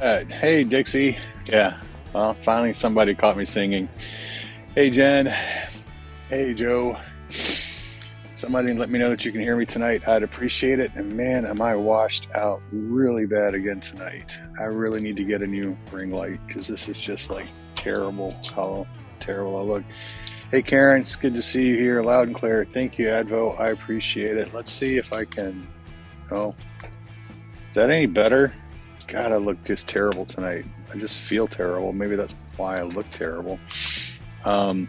Hey, Dixie. Yeah, well, finally somebody caught me singing. Hey, Jen. Hey, Joe. Somebody let me know that you can hear me tonight. I'd appreciate it. And man, am I washed out really bad again tonight. I really need to get a new ring light because this is just like terrible how terrible I look. Hey, Karen, it's good to see you here loud and clear. Thank you, Advo. I appreciate it. Let's see if I can. Oh, is that any better? God, I look just terrible tonight. I just feel terrible. Maybe that's why I look terrible. I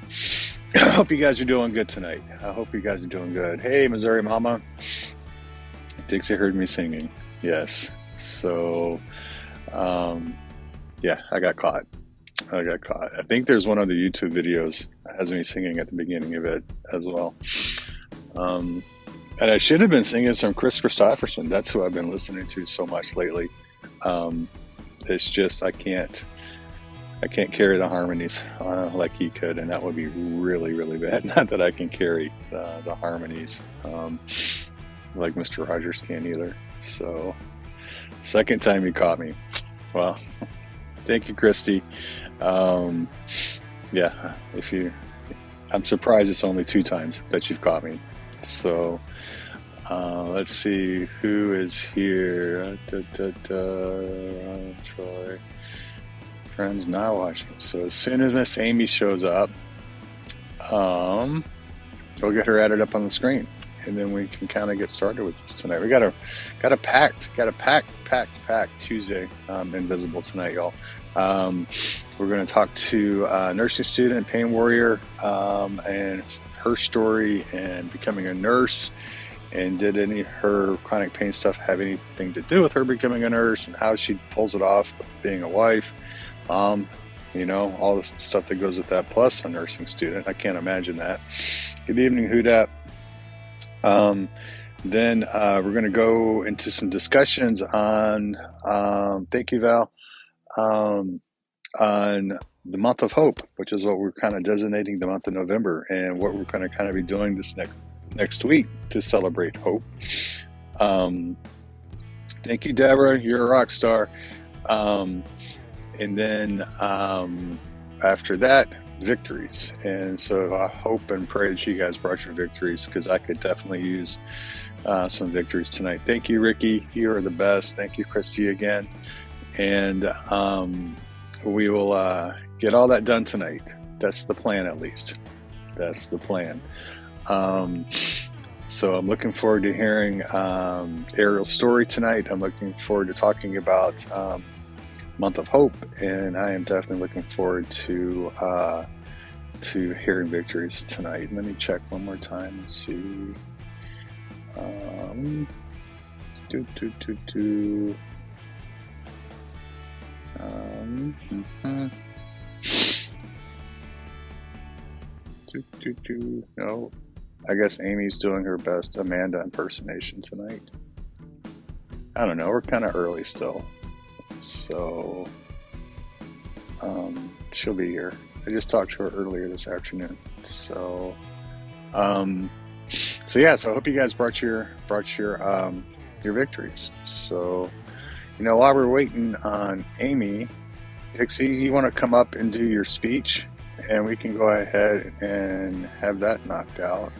hope you guys are doing good tonight. I hope you guys are doing good. Hey, Missouri Mama. Dixie heard me singing. Yes. So, yeah, I got caught. I think there's one of the YouTube videos that has me singing at the beginning of it as well. And I should have been singing some Chris Christopherson. That's who I've been listening to so much lately. It's just I can't carry the harmonies like he could, and that would be really, really bad. Not that I can carry the harmonies like Mr. Rogers can either. So, second time you caught me. Well, thank you, Christy. Yeah, I'm surprised it's only 2 times that you've caught me. So, let's see who is here. Troy. Friends not watching. So as soon as Miss Amy shows up, we'll get her added up on the screen, and then we can kind of get started with this tonight. We got a packed Tuesday Invisible tonight, y'all. We're going to talk to nursing student, pain warrior, and her story and becoming a nurse. And did any of her chronic pain stuff have anything to do with her becoming a nurse, and how she pulls it off being a wife? All the stuff that goes with that, plus a nursing student. I can't imagine that. Good evening, Hudat. Then we're going to go into some discussions on, thank you, Val, on the month of hope, which is what we're kind of designating the month of November, and what we're going to kind of be doing this next week to celebrate hope. Thank you, Deborah. You're a rock star. And then after that, victories. And so I hope and pray that you guys brought your victories, because I could definitely use some victories tonight. Thank you, Ricky. You are the best. Thank you, Christy, again. And we will get all that done tonight. That's the plan, at least. That's the plan. So I'm looking forward to hearing Ariel's story tonight. I'm looking forward to talking about month of hope, and I am definitely looking forward to hearing victories tonight. Let me check one more time and see. No, I guess Amy's doing her best Amanda impersonation tonight. I don't know, we're kind of early still. So, she'll be here. I just talked to her earlier this afternoon. So yeah. So I hope you guys brought your victories. So, while we're waiting on Amy, Dixie, you want to come up and do your speech, and we can go ahead and have that knocked out.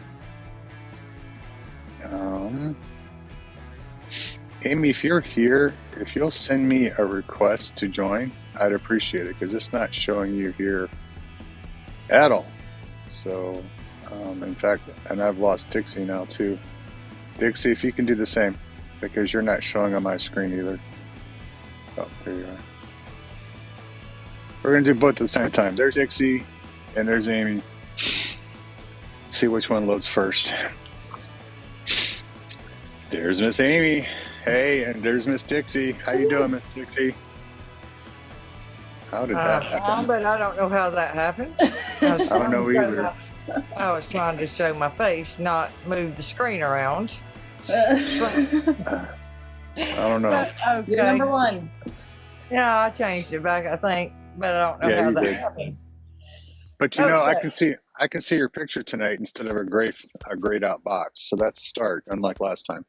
Amy, if you're here, if you'll send me a request to join, I'd appreciate it, because it's not showing you here at all. So, in fact, and I've lost Dixie now too. Dixie, if you can do the same, because you're not showing on my screen either. Oh, there you are. We're going to do both at the same time. There's Dixie, and there's Amy. Let's see which one loads first. There's Miss Amy. Hey, and there's Miss Dixie. How you doing, Miss Dixie? How did that happen? But I don't know how that happened. I don't know either. I was trying to show my face, not move the screen around. I don't know. You're number 1. Yeah, I changed it back, I think, but I don't know how that happened. But I can see your picture tonight instead of a grayed out box. So that's a start, unlike last time.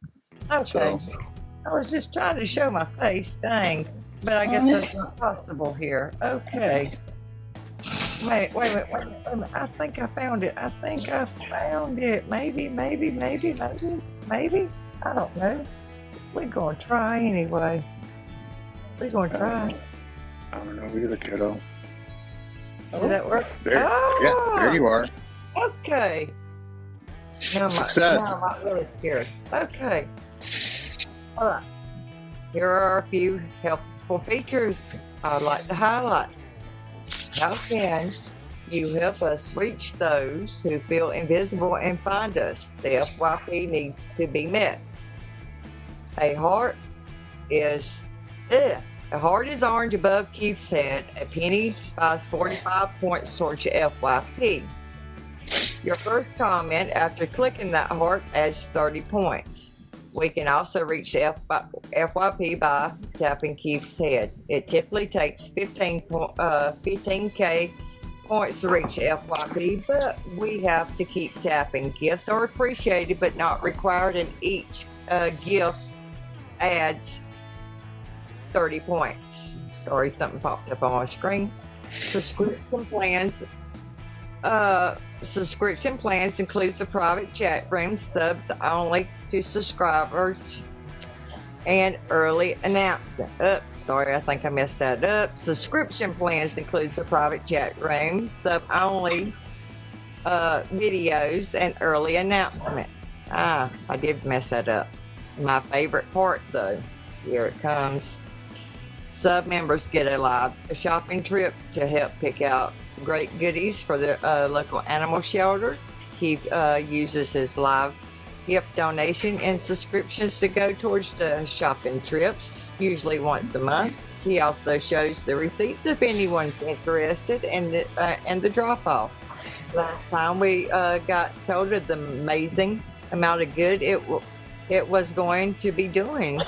Okay. So, I was just trying to show my face. Dang. but I guess that's not possible here. Okay. Wait a minute. I think I found it. Maybe. I don't know. We're going to try anyway. We're going to try. I don't know either, kiddo. Does that work? There, yeah, there you are. Okay. Success. Now I'm not really scared. Okay. All right. Here are a few helpful features I'd like to highlight. How can you help us reach those who feel invisible and find us? The FYP needs to be met. A heart is orange above Keith's head. A penny buys 45 points towards your FYP. Your first comment after clicking that heart adds 30 points. We can also reach the FYP by tapping Keith's head. It typically takes 15K points to reach FYP, but we have to keep tapping. Gifts are appreciated but not required, and each gift adds 30 points. Sorry, something popped up on my screen. Subscription plans includes a private chat room, subs only to subscribers, and early announcement. Sorry, I think I messed that up. Subscription plans includes a private chat room, sub only videos, and early announcements. I did mess that up. My favorite part though, here it comes. Sub members get a shopping trip to help pick out great goodies for the local animal shelter. He uses his live gift donation and subscriptions to go towards the shopping trips, usually once a month. He also shows the receipts if anyone's interested in the drop-off. Last time we got told of the amazing amount of good it was going to be doing.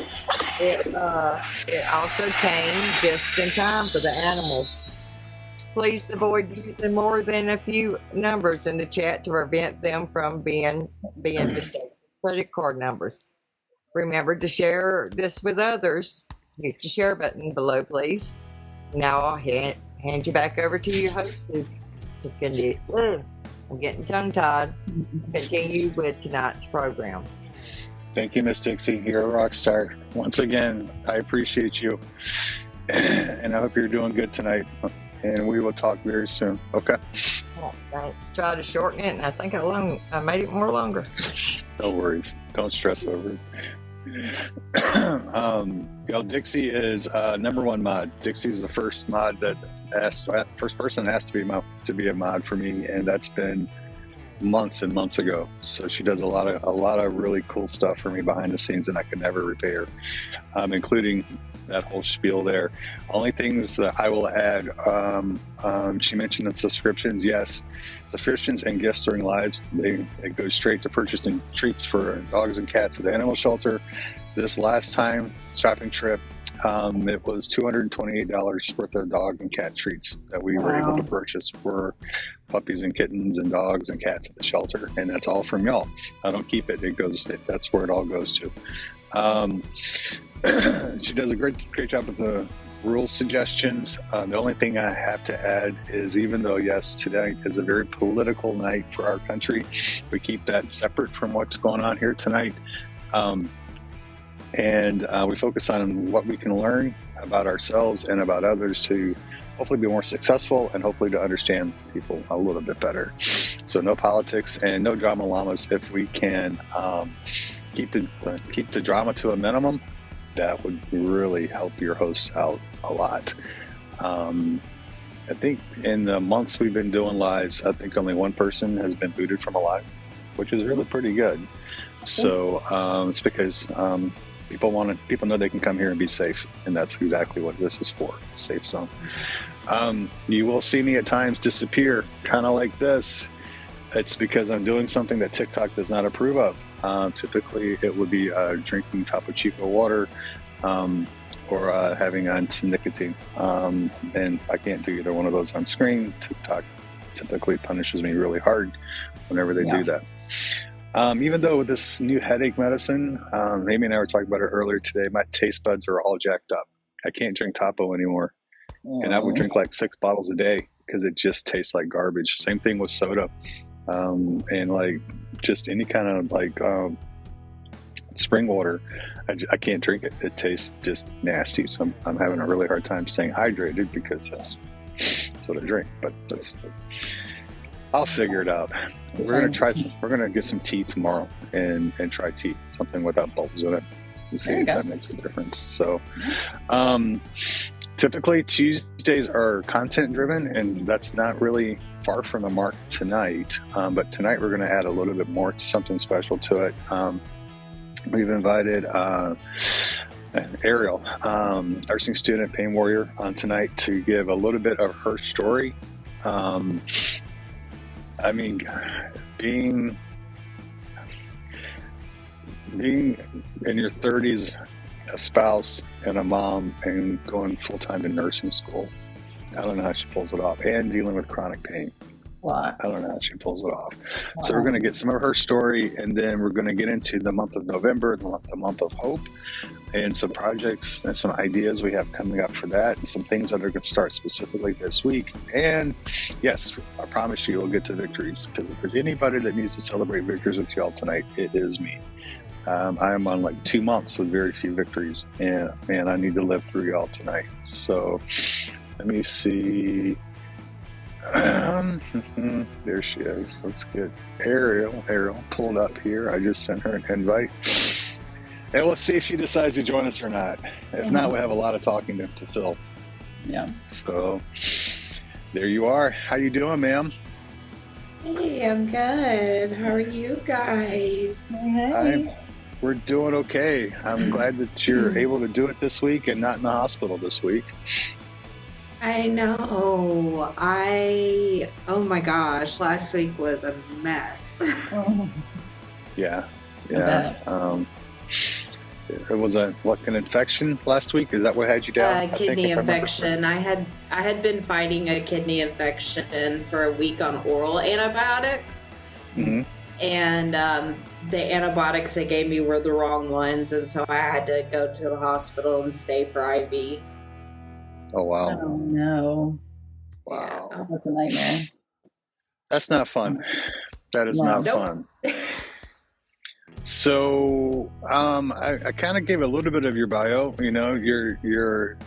It also came just in time for the animals. Please avoid using more than a few numbers in the chat to prevent them from being mistaken credit card numbers. Remember to share this with others. Hit the share button below, please. Now I'll hand you back over to your host. I'm getting tongue-tied. Continue with tonight's program. Thank you, Miss Dixie. You're a rock star. Once again, I appreciate you. And I hope you're doing good tonight. And we will talk very soon. Okay? Oh, thanks. Try to shorten it, and I think I made it more longer. No worries. Don't stress over it. Dixie is number one mod. Dixie's the first person asked to be a mod for me, and that's been months and months ago. So she does a lot of really cool stuff for me behind the scenes, and I could never repay her, including that whole spiel there. Only things that I will add, she mentioned the subscriptions. Yes, subscriptions and gifts during lives, it goes straight to purchasing treats for dogs and cats at the animal shelter. This last time shopping trip, it was $228 worth of dog and cat treats that we were able to purchase for puppies and kittens and dogs and cats at the shelter, and that's all from y'all. I don't keep it. That's where it all goes to. She does a great job with the rule suggestions. The only thing I have to add is, even though yes, tonight is a very political night for our country, we keep that separate from what's going on here tonight. And we focus on what we can learn about ourselves and about others to hopefully be more successful and hopefully to understand people a little bit better. So no politics and no drama llamas. If we can keep the drama to a minimum, that would really help your host out a lot. I think in the months we've been doing lives, I think only one person has been booted from a live, which is really pretty good. So it's because people know they can come here and be safe, and that's exactly what this is for, safe zone. You will see me at times disappear, kind of like this. It's because I'm doing something that TikTok does not approve of. Typically, it would be drinking Topo Chico water or having on some nicotine. And I can't do either one of those on screen. TikTok typically punishes me really hard whenever they do that. Even though with this new headache medicine, Amy and I were talking about it earlier today, my taste buds are all jacked up. I can't drink Topo anymore. And I would drink like 6 bottles a day because it just tastes like garbage. Same thing with soda. And like just any kind of like spring water, I can't drink it. It tastes just nasty. So I'm having a really hard time staying hydrated because that's what I drink. But I'll figure it out. We're gonna get some tea tomorrow and try tea, something without bulbs in it, and see if that makes a difference. So typically Tuesdays are content driven, and that's not really far from the mark tonight. But tonight we're going to add a little bit more, something special to it. We've invited Ariel, nursing student, pain warrior, on tonight to give a little bit of her story. I mean, being in your 30s, a spouse and a mom, and going full-time to nursing school, I don't know how she pulls it off, and dealing with chronic pain. Wow. I don't know how she pulls it off. Wow. So we're going to get some of her story, and then we're going to get into the month of November, the month of hope, and some projects and some ideas we have coming up for that, and some things that are going to start specifically this week. And yes, I promise you we'll get to victories, because if there's anybody that needs to celebrate victories with y'all tonight, it is me. I am on like 2 months with very few victories, and I need to live through y'all tonight. So let me see. There she is. Let's get Ariel pulled up here. I just sent her an invite, and we'll see if she decides to join us or not. If not, we have a lot of talking to fill. Yeah. So there you are. How you doing, ma'am? Hey, I'm good. How are you guys? We're doing okay. I'm glad that you're able to do it this week and not in the hospital this week. I know. Oh my gosh, last week was a mess. Yeah. It was an infection last week. Is that what had you down? Kidney infection. I had been fighting a kidney infection for a week on oral antibiotics. Mm-hmm. And the antibiotics they gave me were the wrong ones, and so I had to go to the hospital and stay for IV. Oh, wow. Oh, no. Wow. Yeah. That's a nightmare. That's not fun. That is not fun. So I kind of gave a little bit of your bio. You know, you're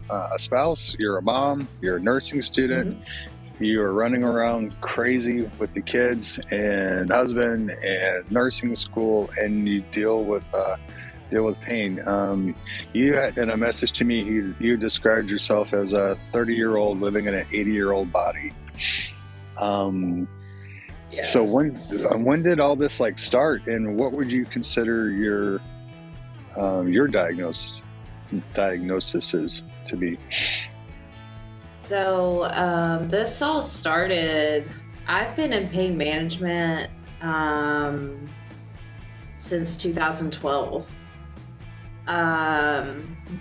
a spouse, you're a mom, you're a nursing student. Mm-hmm. You're running around crazy with the kids and husband and nursing school, and you deal with pain. You had in a message to me, you described yourself as a 30-year-old living in an 80-year-old body. Yes. So when did all this like start, and what would you consider your diagnosis to be? So this all started, I've been in pain management since 2012.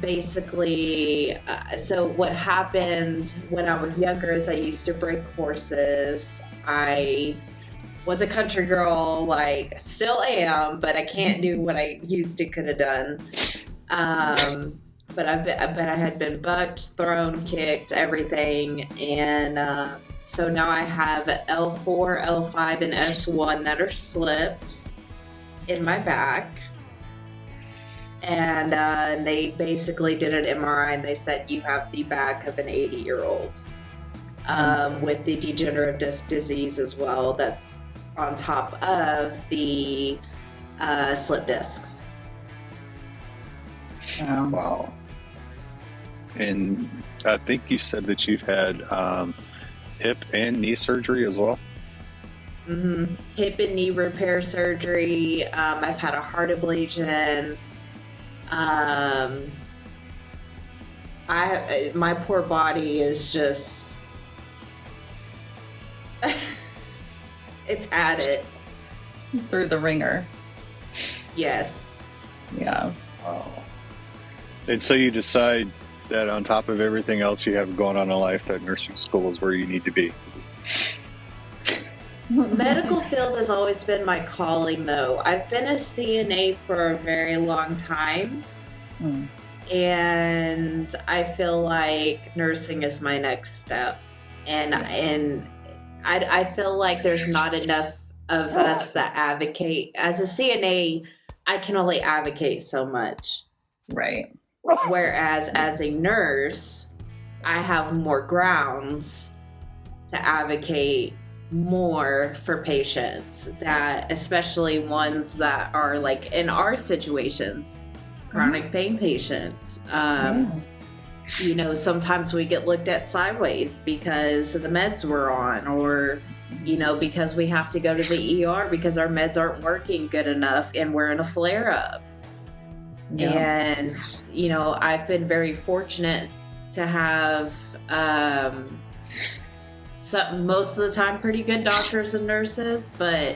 Basically, so what happened when I was younger is I used to break horses. I was a country girl, like still am, but I can't do what I used to could have done. But I had been bucked, thrown, kicked, everything, and so now I have L4, L5, and S1 that are slipped in my back. And they basically did an MRI, and they said you have the back of an 80-year-old with the degenerative disc disease as well. That's on top of the slip discs. Wow. And I think you said that you've had hip and knee surgery as well? Mm-hmm. Hip and knee repair surgery. I've had a heart ablation. My poor body is just... it's had it. Through the ringer. Yes. Yeah. Wow. And so you decide that on top of everything else you have going on in life, that nursing school is where you need to be. Medical field has always been my calling, though. I've been a CNA for a very long time. and I feel like nursing is my next step. And I feel like there's not enough of us that advocate. As a CNA, I can only advocate so much. Right. Whereas as a nurse, I have more grounds to advocate more for patients, that especially ones that are like in our situations, chronic pain patients. You know, sometimes we get looked at sideways because of the meds we're on, or, you know, because we have to go to the ER because our meds aren't working good enough and we're in a flare up. Yeah. And, you know, I've been very fortunate to have most of the time pretty good doctors and nurses, but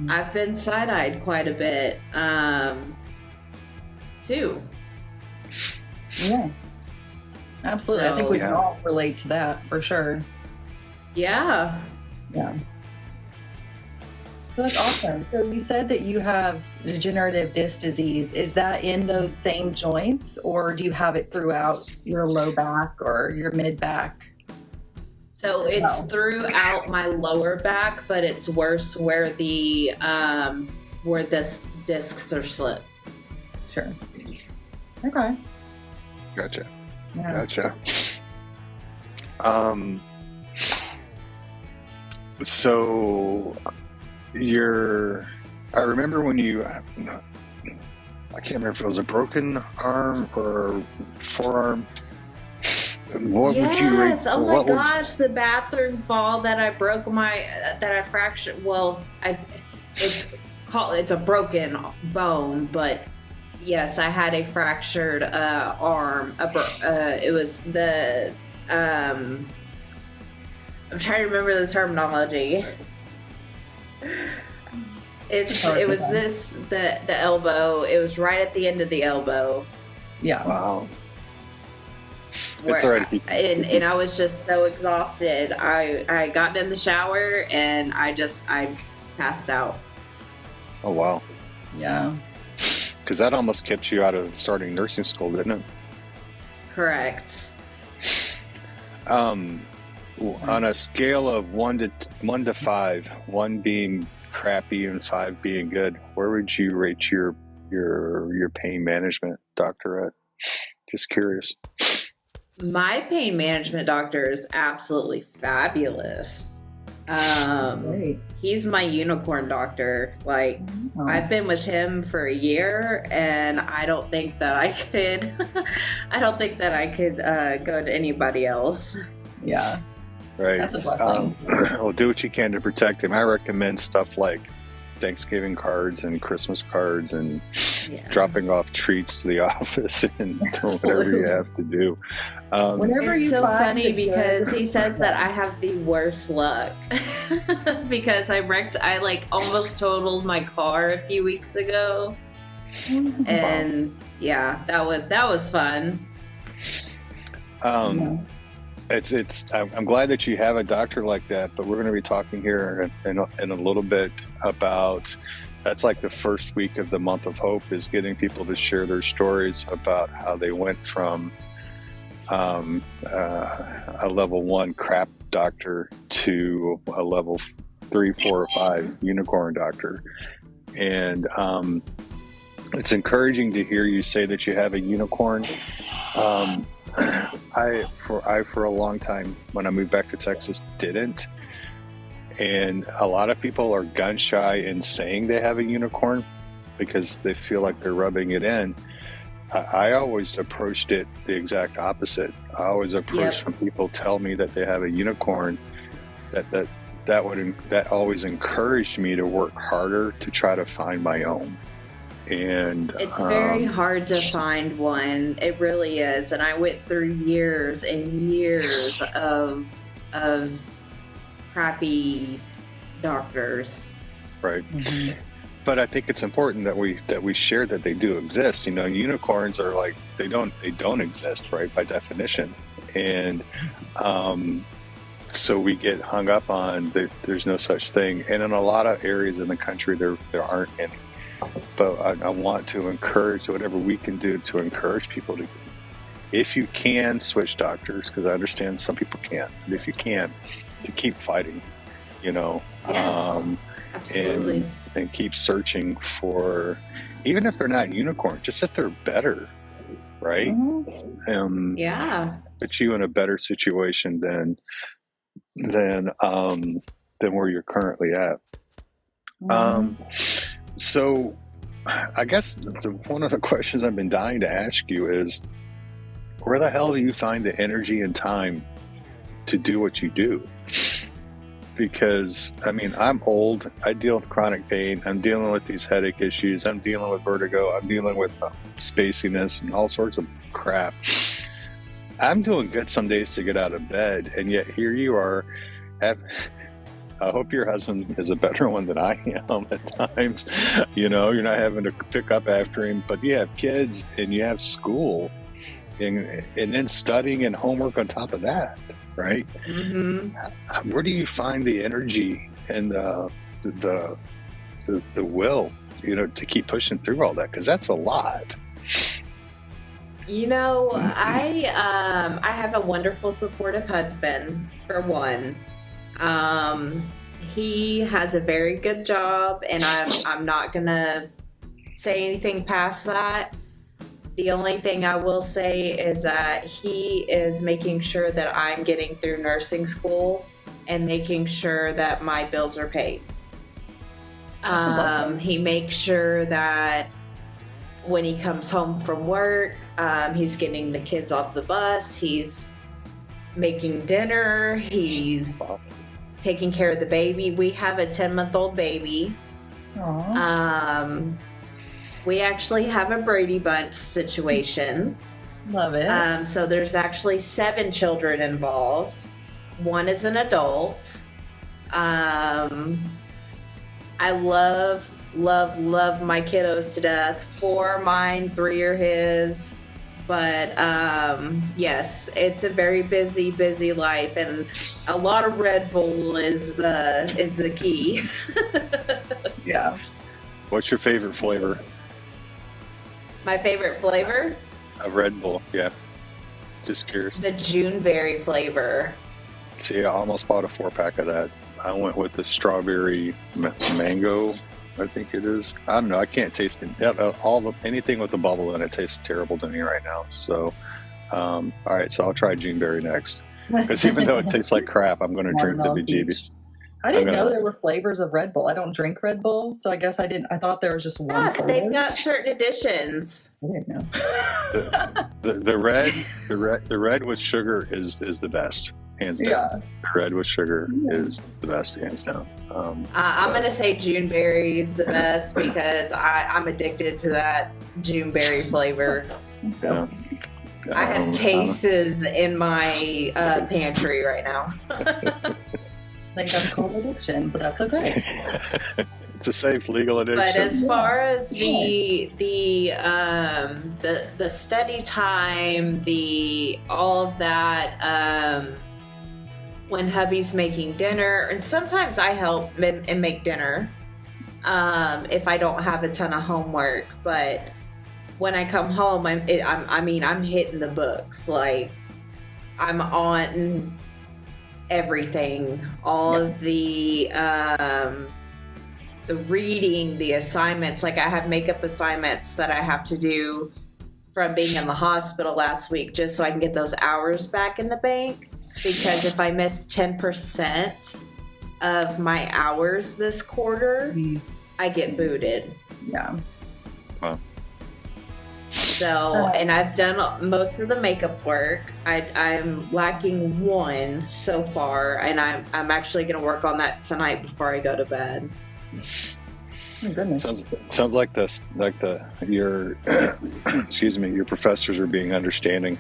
I've been side-eyed quite a bit too. Yeah, absolutely. So, I think we can all relate to that for sure. Yeah. So that's awesome. So you said that you have degenerative disc disease. Is that in those same joints, or do you have it throughout your low back or your mid back? So it's throughout my lower back, but it's worse where the discs are slipped. Sure. Okay. Gotcha. Yeah. Gotcha. So I remember when I can't remember if it was a broken arm or forearm. What would you rate? Oh my gosh, the bathroom fall that I broke that I fractured. Well, it's a broken bone, but yes, I had a fractured arm. It was the I'm trying to remember the terminology. It was the elbow. It was right at the end of the elbow. Yeah. Wow. It's already. And I was just so exhausted. I got in the shower and I passed out. Oh wow. Yeah. Because that almost kept you out of starting nursing school, didn't it? Correct. On a scale of 1 to 5, 1 being crappy and 5 being good, where would you rate your pain management doctor at? Just curious. My pain management doctor is absolutely fabulous. He's my unicorn doctor. Like, I've been with him for a year, and I don't think that I could go to anybody else. Yeah. Right. That's a blessing. Well, do what you can to protect him. I recommend stuff like Thanksgiving cards and Christmas cards and dropping off treats to the office and whatever you have to do. It's so funny because he says that I have the worst luck because I almost totaled my car a few weeks ago, and that was fun. I'm glad that you have a doctor like that, but we're going to be talking here in a little bit about that's like the first week of the month of hope, is getting people to share their stories about how they went from a level 1 crap doctor to a level 3, 4, or 5 unicorn doctor. And it's encouraging to hear you say that you have a unicorn. I for a long time, when I moved back to Texas, didn't. And a lot of people are gun shy in saying they have a unicorn because they feel like they're rubbing it in. I always approached it the exact opposite. I always approached when people tell me that they have a unicorn, that always encouraged me to work harder to try to find my own. And it's very hard to find one. It really is. And I went through years and years of crappy doctors. Right. Mm-hmm. But I think it's important that we share that they do exist. You know, unicorns are like they don't exist, right, by definition. And so we get hung up on there's no such thing. And in a lot of areas in the country there aren't any. but I want to encourage whatever we can do to encourage people to, if you can, switch doctors, because I understand some people can't, but if you can, to keep fighting, you know, Yes, absolutely. and keep searching for, even if they're not unicorn, just if they're better, right? Yeah. Put you in a better situation than where you're currently at. So I guess one of the questions I've been dying to ask you is, where the hell do you find the energy and time to do what you do? Because, I mean, I'm old. I deal with chronic pain. I'm dealing with these headache issues. I'm dealing with vertigo. I'm dealing with spaciness and all sorts of crap. I'm doing good some days to get out of bed, and yet here you are. I hope your husband is a better one than I am at times. You know, you're not having to pick up after him, but you have kids and you have school and then studying and homework on top of that, right? Mm-hmm. Where do you find the energy and the will, you know, to keep pushing through all that? Because that's a lot. You know, I have a wonderful, supportive husband, for one. He has a very good job, and I'm not gonna say anything past that. The only thing I will say is that he is making sure that I'm getting through nursing school and making sure that my bills are paid. He makes sure that when he comes home from work, he's getting the kids off the bus, he's making dinner, he's taking care of the baby. We have a 10-month-old baby. We actually have a Brady Bunch situation. Love it. So there's actually 7 children involved. 1 is an adult. I love my kiddos to death. 4 are mine, 3 are his. But yes, it's a very busy life, and a lot of Red Bull is the key. Yeah. What's your favorite flavor My favorite flavor? of Red Bull? Yeah, just curious. The Juneberry flavor. See, I almost bought a 4-pack of that. I went with the strawberry mango, I think it is. I don't know. I can't taste it. Anything with a bubble in it tastes terrible to me right now. So, all right. So I'll try Juneberry next. Because even though it tastes like crap, I'm going to drink the BGB. I didn't know there were flavors of Red Bull. I don't drink Red Bull, so I guess I didn't. I thought there was just one. Yeah, flavor. they've got certain editions. I didn't know. The red with sugar is the best, hands down. Yeah. The red with sugar is the best, hands down. I'm going to say Juneberry is the best because I'm addicted to that Juneberry flavor. Yeah. I have cases in my pantry right now. I think that's called addiction, but that's okay. It's a safe legal addiction. But as far as the study time, all of that, when hubby's making dinner, and sometimes I help and make dinner if I don't have a ton of homework. But when I come home, I'm hitting the books. Like, I'm on everything, all of the reading, the assignments. Like, I have makeup assignments that I have to do from being in the hospital last week, just so I can get those hours back in the bank. Because if I miss 10% of my hours this quarter, I get booted. Yeah. Wow. So, and I've done most of the makeup work. I'm lacking 1 so far, and I'm actually going to work on that tonight before I go to bed. Oh, goodness. Sounds like your excuse me, your professors are being understanding,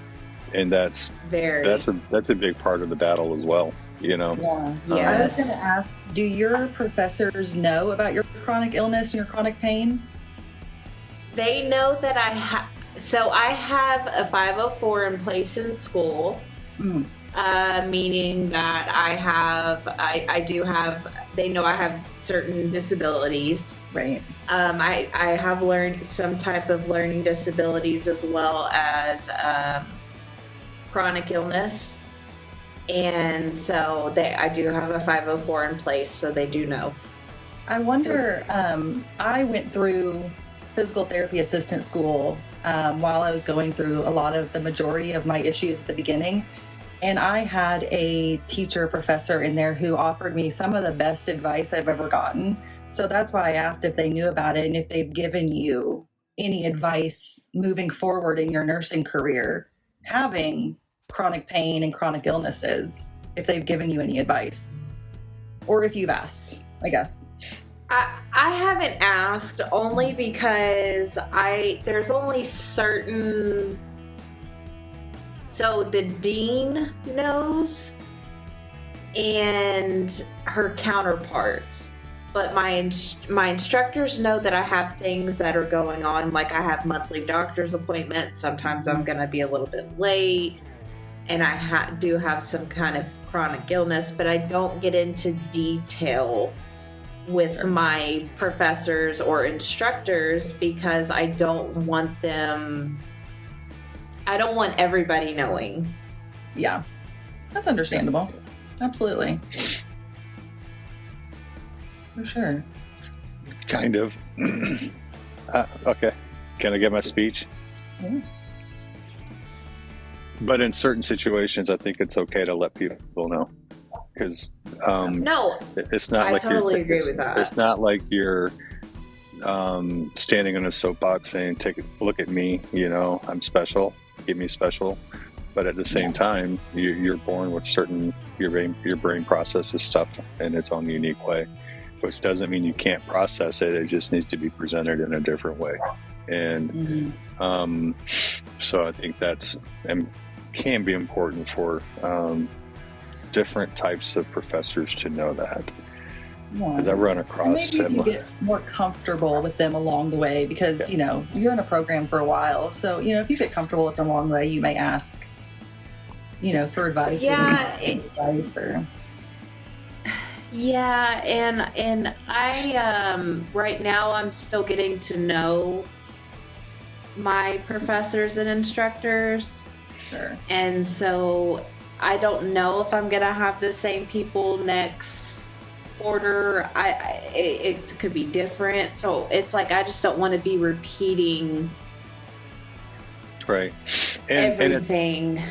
and that's a big part of the battle as well. You know. Yeah. Yes. I was going to ask, do your professors know about your chronic illness and your chronic pain? They know that I have a 504 in place in school, meaning that I do have they know I have certain disabilities. Right. I have learned some type of learning disabilities as well as chronic illness. And so I do have a 504 in place, so they do know. I wonder, I went through physical therapy assistant school while I was going through a lot of the majority of my issues at the beginning. And I had a professor in there who offered me some of the best advice I've ever gotten. So that's why I asked if they knew about it and if they've given you any advice moving forward in your nursing career, having chronic pain and chronic illnesses, if they've given you any advice, or if you've asked, I guess. I haven't asked, only because there's only certain. So the dean knows, and her counterparts, but my instructors know that I have things that are going on, like I have monthly doctor's appointments. Sometimes I'm going to be a little bit late, and I do have some kind of chronic illness, but I don't get into detail with my professors or instructors because I don't want everybody knowing. Yeah, that's understandable. Absolutely. For sure. Kind of. Okay. Can I get my speech? Yeah. But in certain situations, I think it's okay to let people know. Because no, it's not I like totally agree with that. It's not like you're standing on a soapbox saying, "Take a look at me, I'm special, get me special." But at the same time, you're born with certain your brain processes stuff in its own unique way, which doesn't mean you can't process it. It just needs to be presented in a different way. And so I think can be important for different types of professors to know that. Because I run across maybe you get more comfortable with them along the way because you're in a program for a while, so if you get comfortable with them along the way, you may ask for advice. And I right now I'm still getting to know my professors and instructors. Sure. And so I don't know if I'm gonna have the same people next quarter. It could be different. So it's like I just don't want to be repeating right everything.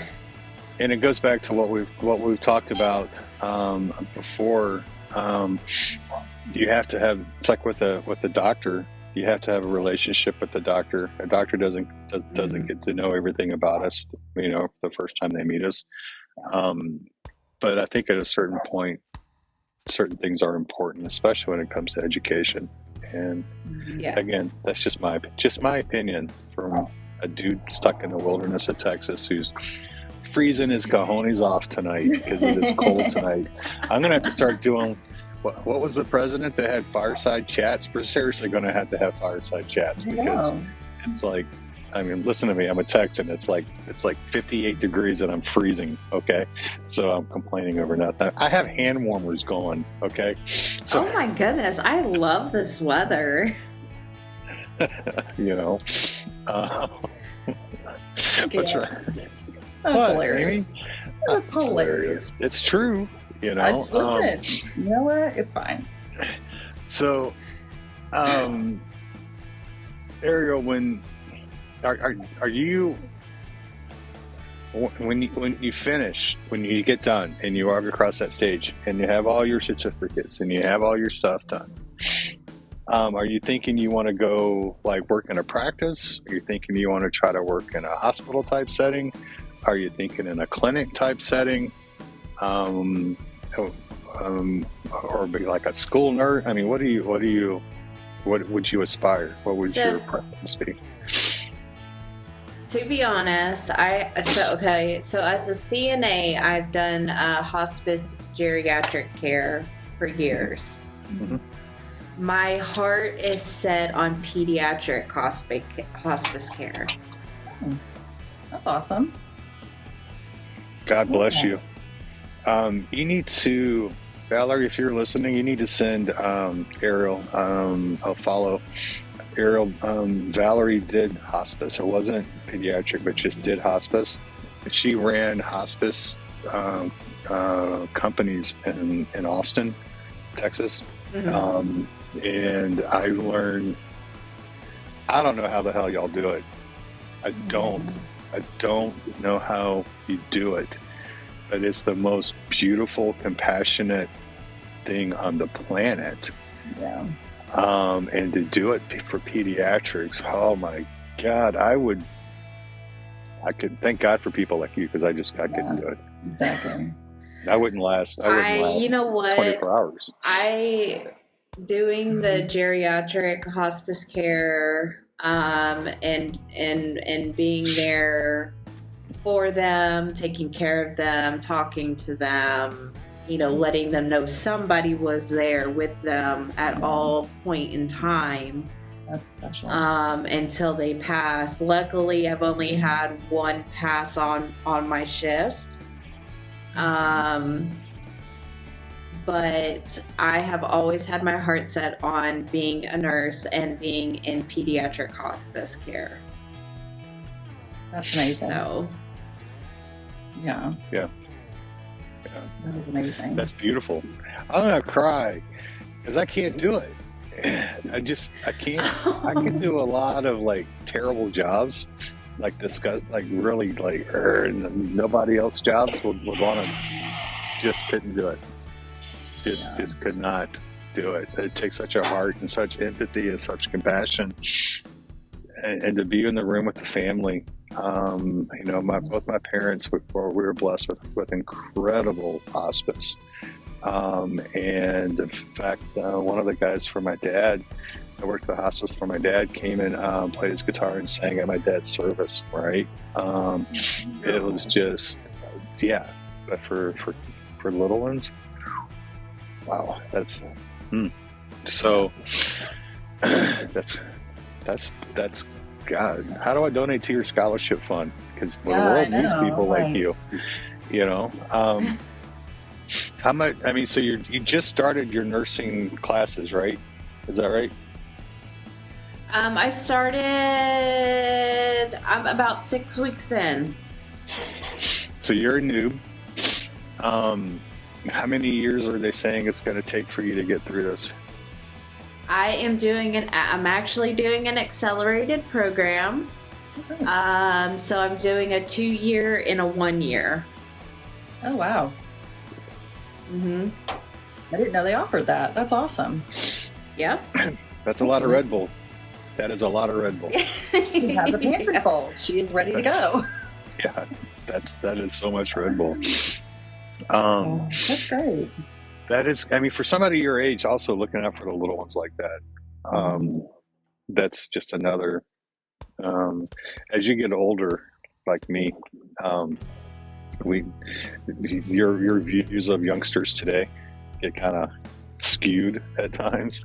And it goes back to what we've talked about before. You have to have, it's like with the doctor. You have to have a relationship with the doctor. A doctor doesn't get to know everything about us, the first time they meet us. But I think at a certain point, certain things are important, especially when it comes to education. And again, that's just my opinion from a dude stuck in the wilderness of Texas who's freezing his cojones off tonight because it is cold tonight. I'm gonna have to start doing what was the president that had fireside chats? We're seriously gonna have to have fireside chats because it's like, listen to me, I'm a Texan. It's like 58 degrees and I'm freezing, okay? So I'm complaining over nothing. I have hand warmers going, okay? So, oh my goodness, I love this weather. That's hilarious. That's hilarious. It's true, Listen, you know what? It's fine. So, Ariel, when you finish, when you get done and you walk across that stage and you have all your certificates and you have all your stuff done, are you thinking you want to go work in a practice? Are you thinking you want to try to work in a hospital type setting? Are you thinking in a clinic type setting? Or be like a school nurse? What would you aspire? What would your preference be? To be honest, so as a CNA, I've done hospice geriatric care for years. Mm-hmm. My heart is set on pediatric hospice care. That's awesome. God bless you. You need to Valerie, if you're listening, you need to send Ariel a follow. Ariel, Valerie did hospice. It wasn't pediatric, but just did hospice. She ran hospice companies in Austin, Texas. And I learned, I don't know how the hell y'all do it. I don't know how you do it, but it's the most beautiful, compassionate thing on the planet. Yeah. And to do it for pediatrics, oh my God, I could thank God for people like you, because I couldn't do it. Exactly. I wouldn't last. You know what? 24 hours. Doing the geriatric hospice care, and being there for them, taking care of them, talking to them, letting them know somebody was there with them at all point in time. That's special. Until they pass. Luckily, I've only had one pass on my shift. But I have always had my heart set on being a nurse and being in pediatric hospice care. That's amazing. So, yeah. Yeah. That is amazing. That's beautiful. I'm gonna cry because I can't do it. I can't. I can do a lot of terrible jobs, really and nobody else's jobs would want to. Just couldn't do it. Just could not do it. It takes such a heart and such empathy and such compassion, and to be in the room with the family. Both my parents we were blessed with incredible hospice, and in fact, one of the guys for my dad, I worked at the hospice for my dad, came and played his guitar and sang at my dad's service. Right, it was just but for little ones. Wow, that's so. That's God. How do I donate to your scholarship fund? Because the world needs people like you. How much? I mean, so you just started your nursing classes, right? Is that right? I started. I'm about 6 weeks in. So you're a noob. How many years are they saying it's going to take for you to get through this? I'm actually doing an accelerated program. So I'm doing a 2-year and a 1 year. Oh, wow. Mm-hmm. I didn't know they offered that. That's awesome. Yep. That's a lot of Red Bull. That is a lot of Red Bull. She has a pantry full. She is ready to go. Yeah, that is so much Red Bull. That's great. That is, I mean, for somebody your age, also looking out for the little ones like that. That's just another. As you get older, like me, your views of youngsters today get kind of skewed at times,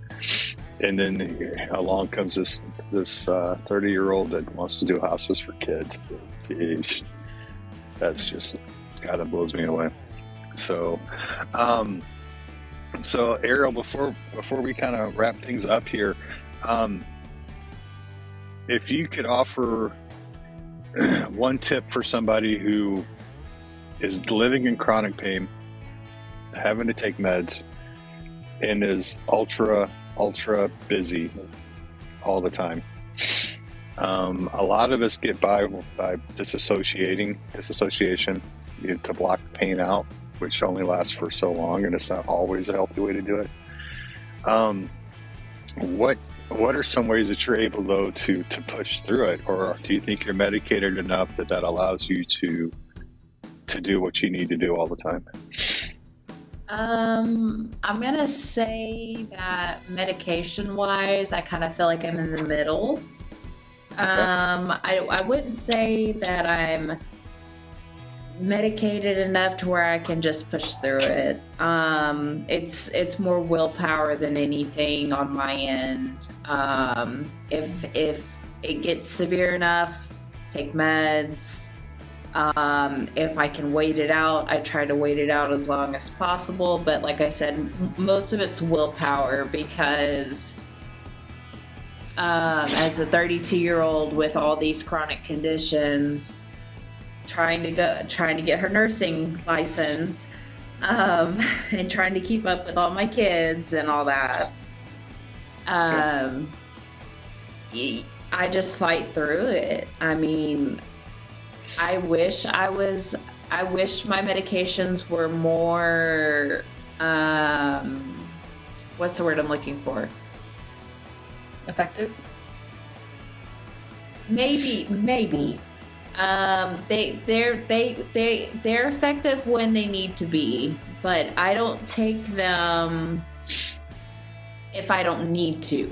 and then along comes this 30-year-old that wants to do hospice for kids. Gosh, that's just God, that blows me away. So, Ariel, before we kind of wrap things up here, if you could offer one tip for somebody who is living in chronic pain, having to take meds, and is ultra busy all the time. A lot of us get by disassociation to block the pain out, which only lasts for so long, and it's not always a healthy way to do it. What are some ways that you're able, though, to push through it, or do you think you're medicated enough that allows you to do what you need to do all the time? I'm gonna say that medication-wise, I kind of feel like I'm in the middle. Okay. I wouldn't say that I'm medicated enough to where I can just push through it. It's more willpower than anything on my end. If it gets severe enough, take meds. If I can wait it out, I try to wait it out as long as possible. But like I said, most of it's willpower, because as a 32-year-old with all these chronic conditions, trying to get her nursing license, and trying to keep up with all my kids and all that. I just fight through it. I mean, I wish my medications were more, what's the word I'm looking for? Effective? Maybe. They're effective when they need to be, but I don't take them if I don't need to,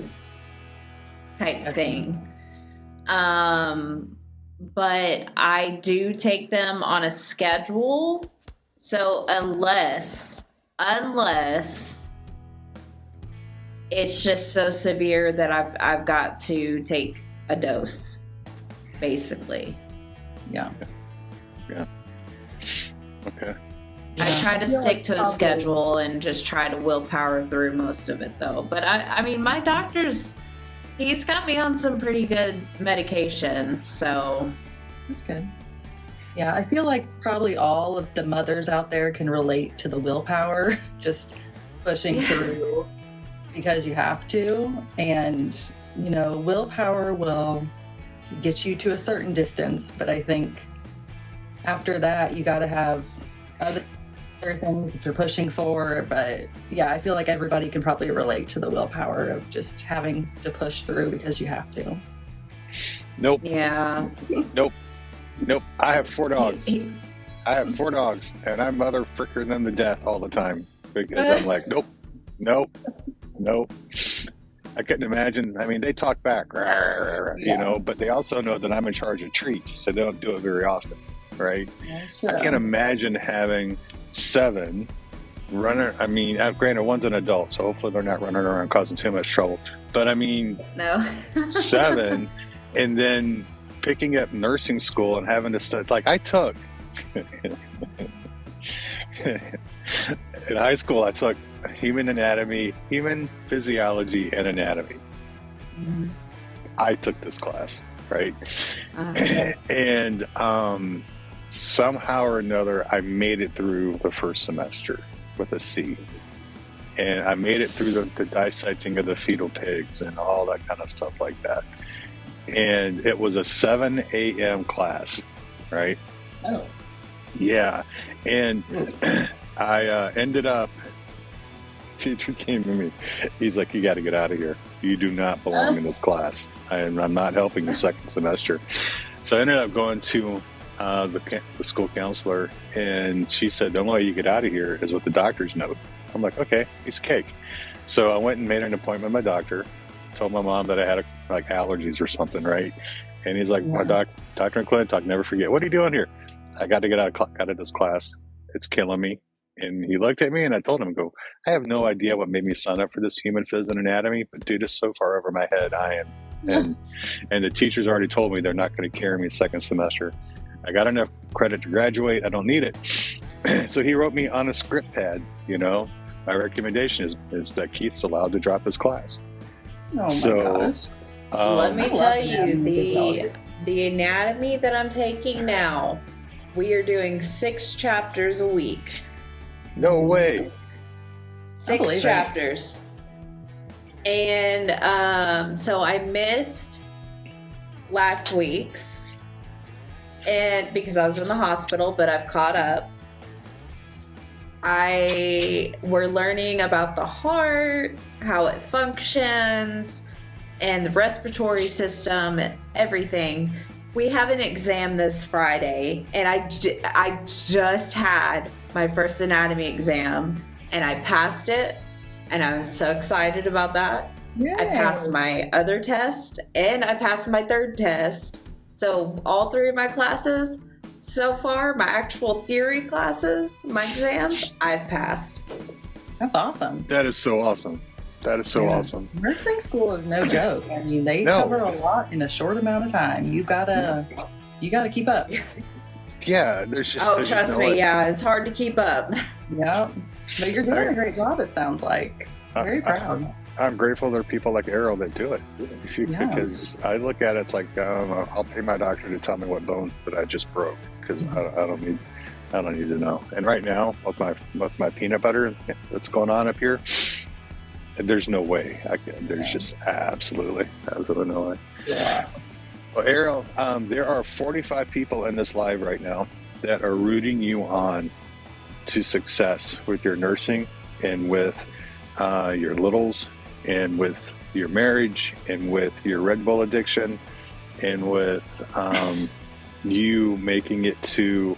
type thing. But I do take them on a schedule. So unless it's just so severe that I've got to take a dose, basically. Yeah. Okay. I try to stick to a schedule and just try to willpower through most of it, though. But I mean, my doctor's, he's got me on some pretty good medications, so. That's good. Yeah, I feel like probably all of the mothers out there can relate to the willpower, just pushing through because you have to. And, you know, willpower will get you to a certain distance, but I think after that, you got to have other things that you're pushing for. But yeah, I feel like everybody can probably relate to the willpower of just having to push through because you have to. Nope. Yeah. Nope. I have 4 dogs. And I mother fricker them to death all the time because I'm like, nope. I couldn't imagine. I mean, they talk back, you know, but they also know that I'm in charge of treats, so they don't do it very often, right? That's true. I can't imagine having 7 running. I mean, granted, one's an adult, so hopefully they're not running around causing too much trouble. But I mean, No. 7, and then picking up nursing school and having to study. Like I took in high school, I took human anatomy, human physiology, and anatomy. Mm-hmm. I took this class, right? And somehow or another, I made it through the first semester with a C. And I made it through the dissecting of the fetal pigs and all that kind of stuff like that. And it was a 7 a.m. class, right? Oh. Yeah. And I ended up, teacher came to me. He's like, you got to get out of here. You do not belong in this class. I'm not helping the second semester. So I ended up going to the school counselor, and she said, the only way you get out of here is with the doctor's note. I'm like, okay, piece of cake. So I went and made an appointment with my doctor, told my mom that I had like allergies or something, right? And he's like, my Dr. McClintock, never forget. What are you doing here? I got to get out of this class. It's killing me. And he looked at me, and I told him, go, I have no idea what made me sign up for this human phys and anatomy, but dude, it's so far over my head. I am. And the teachers already told me they're not going to carry me second semester. I got enough credit to graduate. I don't need it. So he wrote me on a script pad, you know, my recommendation is that Keith's allowed to drop his class. Oh my gosh. Let me tell you, the anatomy that I'm taking now, we are doing 6 chapters a week. No way. 6 chapters. And so I missed last week's, and because I was in the hospital, but I've caught up. We're learning about the heart, how it functions, and the respiratory system, and everything. We have an exam this Friday, and I just had my first anatomy exam, and I passed it, and I was so excited about that. Yay. I passed my other test, and I passed my third test. So all 3 of my classes so far, my actual theory classes, my exams, I've passed. That's awesome. That is so awesome. Awesome. Nursing school is no joke. I mean, they cover a lot in a short amount of time. You gotta keep up. Yeah, there's just Oh, there's just trust no me, way. yeah, it's hard to keep up. Yep. But you're doing I- a great job, it sounds like. Very proud. I'm grateful there are people like Ariel that do it. Yeah. Because I look at it, it's like I'll pay my doctor to tell me what bone that I just broke because I don't need to know. And right now with my peanut butter that's going on up here, there's no way. There's just absolutely no way. Yeah. Well, Ariel, there are 45 people in this live right now that are rooting you on to success with your nursing and with your littles and with your marriage and with your Red Bull addiction and with you making it to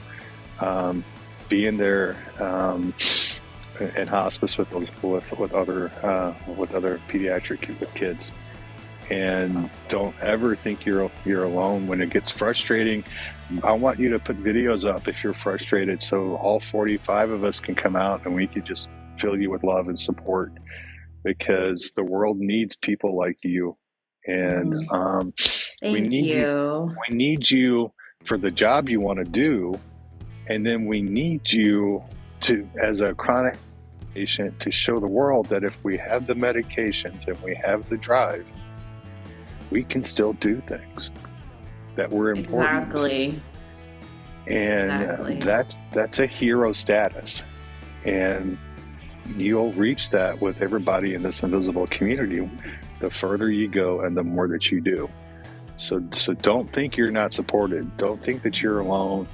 being there in hospice with other pediatric kids. And don't ever think you're alone when it gets frustrating. I want you to put videos up if you're frustrated, so all 45 of us can come out and we can just fill you with love and support, because the world needs people like you. And we need you. We need you for the job you want to do, and then we need you to, as a chronic patient, to show the world that if we have the medications and we have the drive, we can still do things that were important. Exactly. And that's a hero status. And you'll reach that with everybody in this invisible community the further you go and the more that you do. So don't think you're not supported. Don't think that you're alone,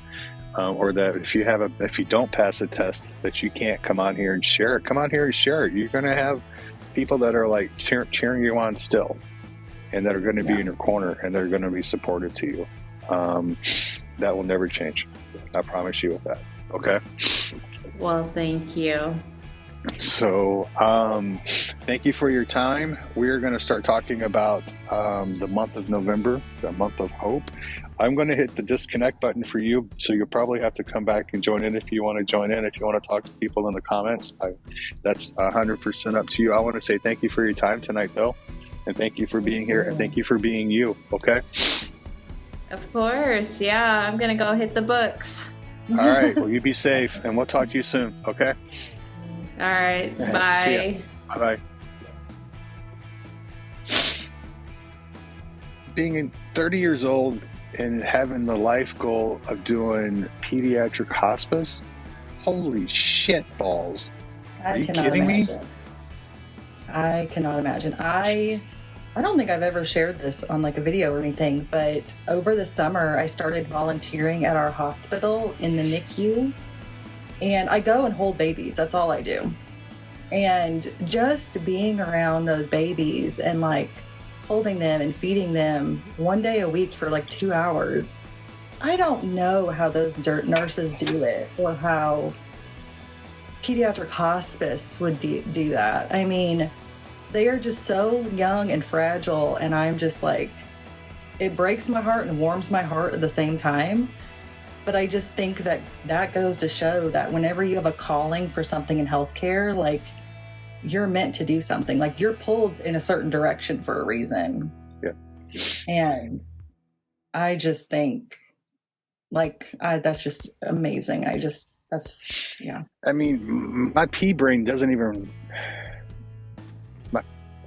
or that if you don't pass a test that you can't come on here and share it. Come on here and share it. You're going to have people that are like cheering you on still, and that are going to be in your corner, and they're going to be supportive to you. That will never change. I promise you with that. Okay? Well, thank you. So, thank you for your time. We're going to start talking about the month of November, the month of hope. I'm going to hit the disconnect button for you, so you'll probably have to come back and join in if you want to join in, if you want to talk to people in the comments. That's 100% up to you. I want to say thank you for your time tonight, though, and thank you for being here, and thank you for being you, okay? Of course, yeah. I'm going to go hit the books. All right, well, you be safe, and we'll talk to you soon, okay? All right, All right, bye. see ya. Bye-bye. Being 30 years old and having the life goal of doing pediatric hospice, holy shit balls. Are you kidding me? I cannot imagine. I don't think I've ever shared this on like a video or anything, but over the summer I started volunteering at our hospital in the NICU, and I go and hold babies. That's all I do. And just being around those babies and like holding them and feeding them one day a week for like 2 hours, I don't know how those nurses do it, or how pediatric hospice would do that. I mean, they are just so young and fragile, and I'm just like, it breaks my heart and warms my heart at the same time. But I just think that goes to show that whenever you have a calling for something in healthcare, like, you're meant to do something. Like, you're pulled in a certain direction for a reason. Yeah. And I just think, like, that's just amazing. Yeah. I mean, my pea brain doesn't even...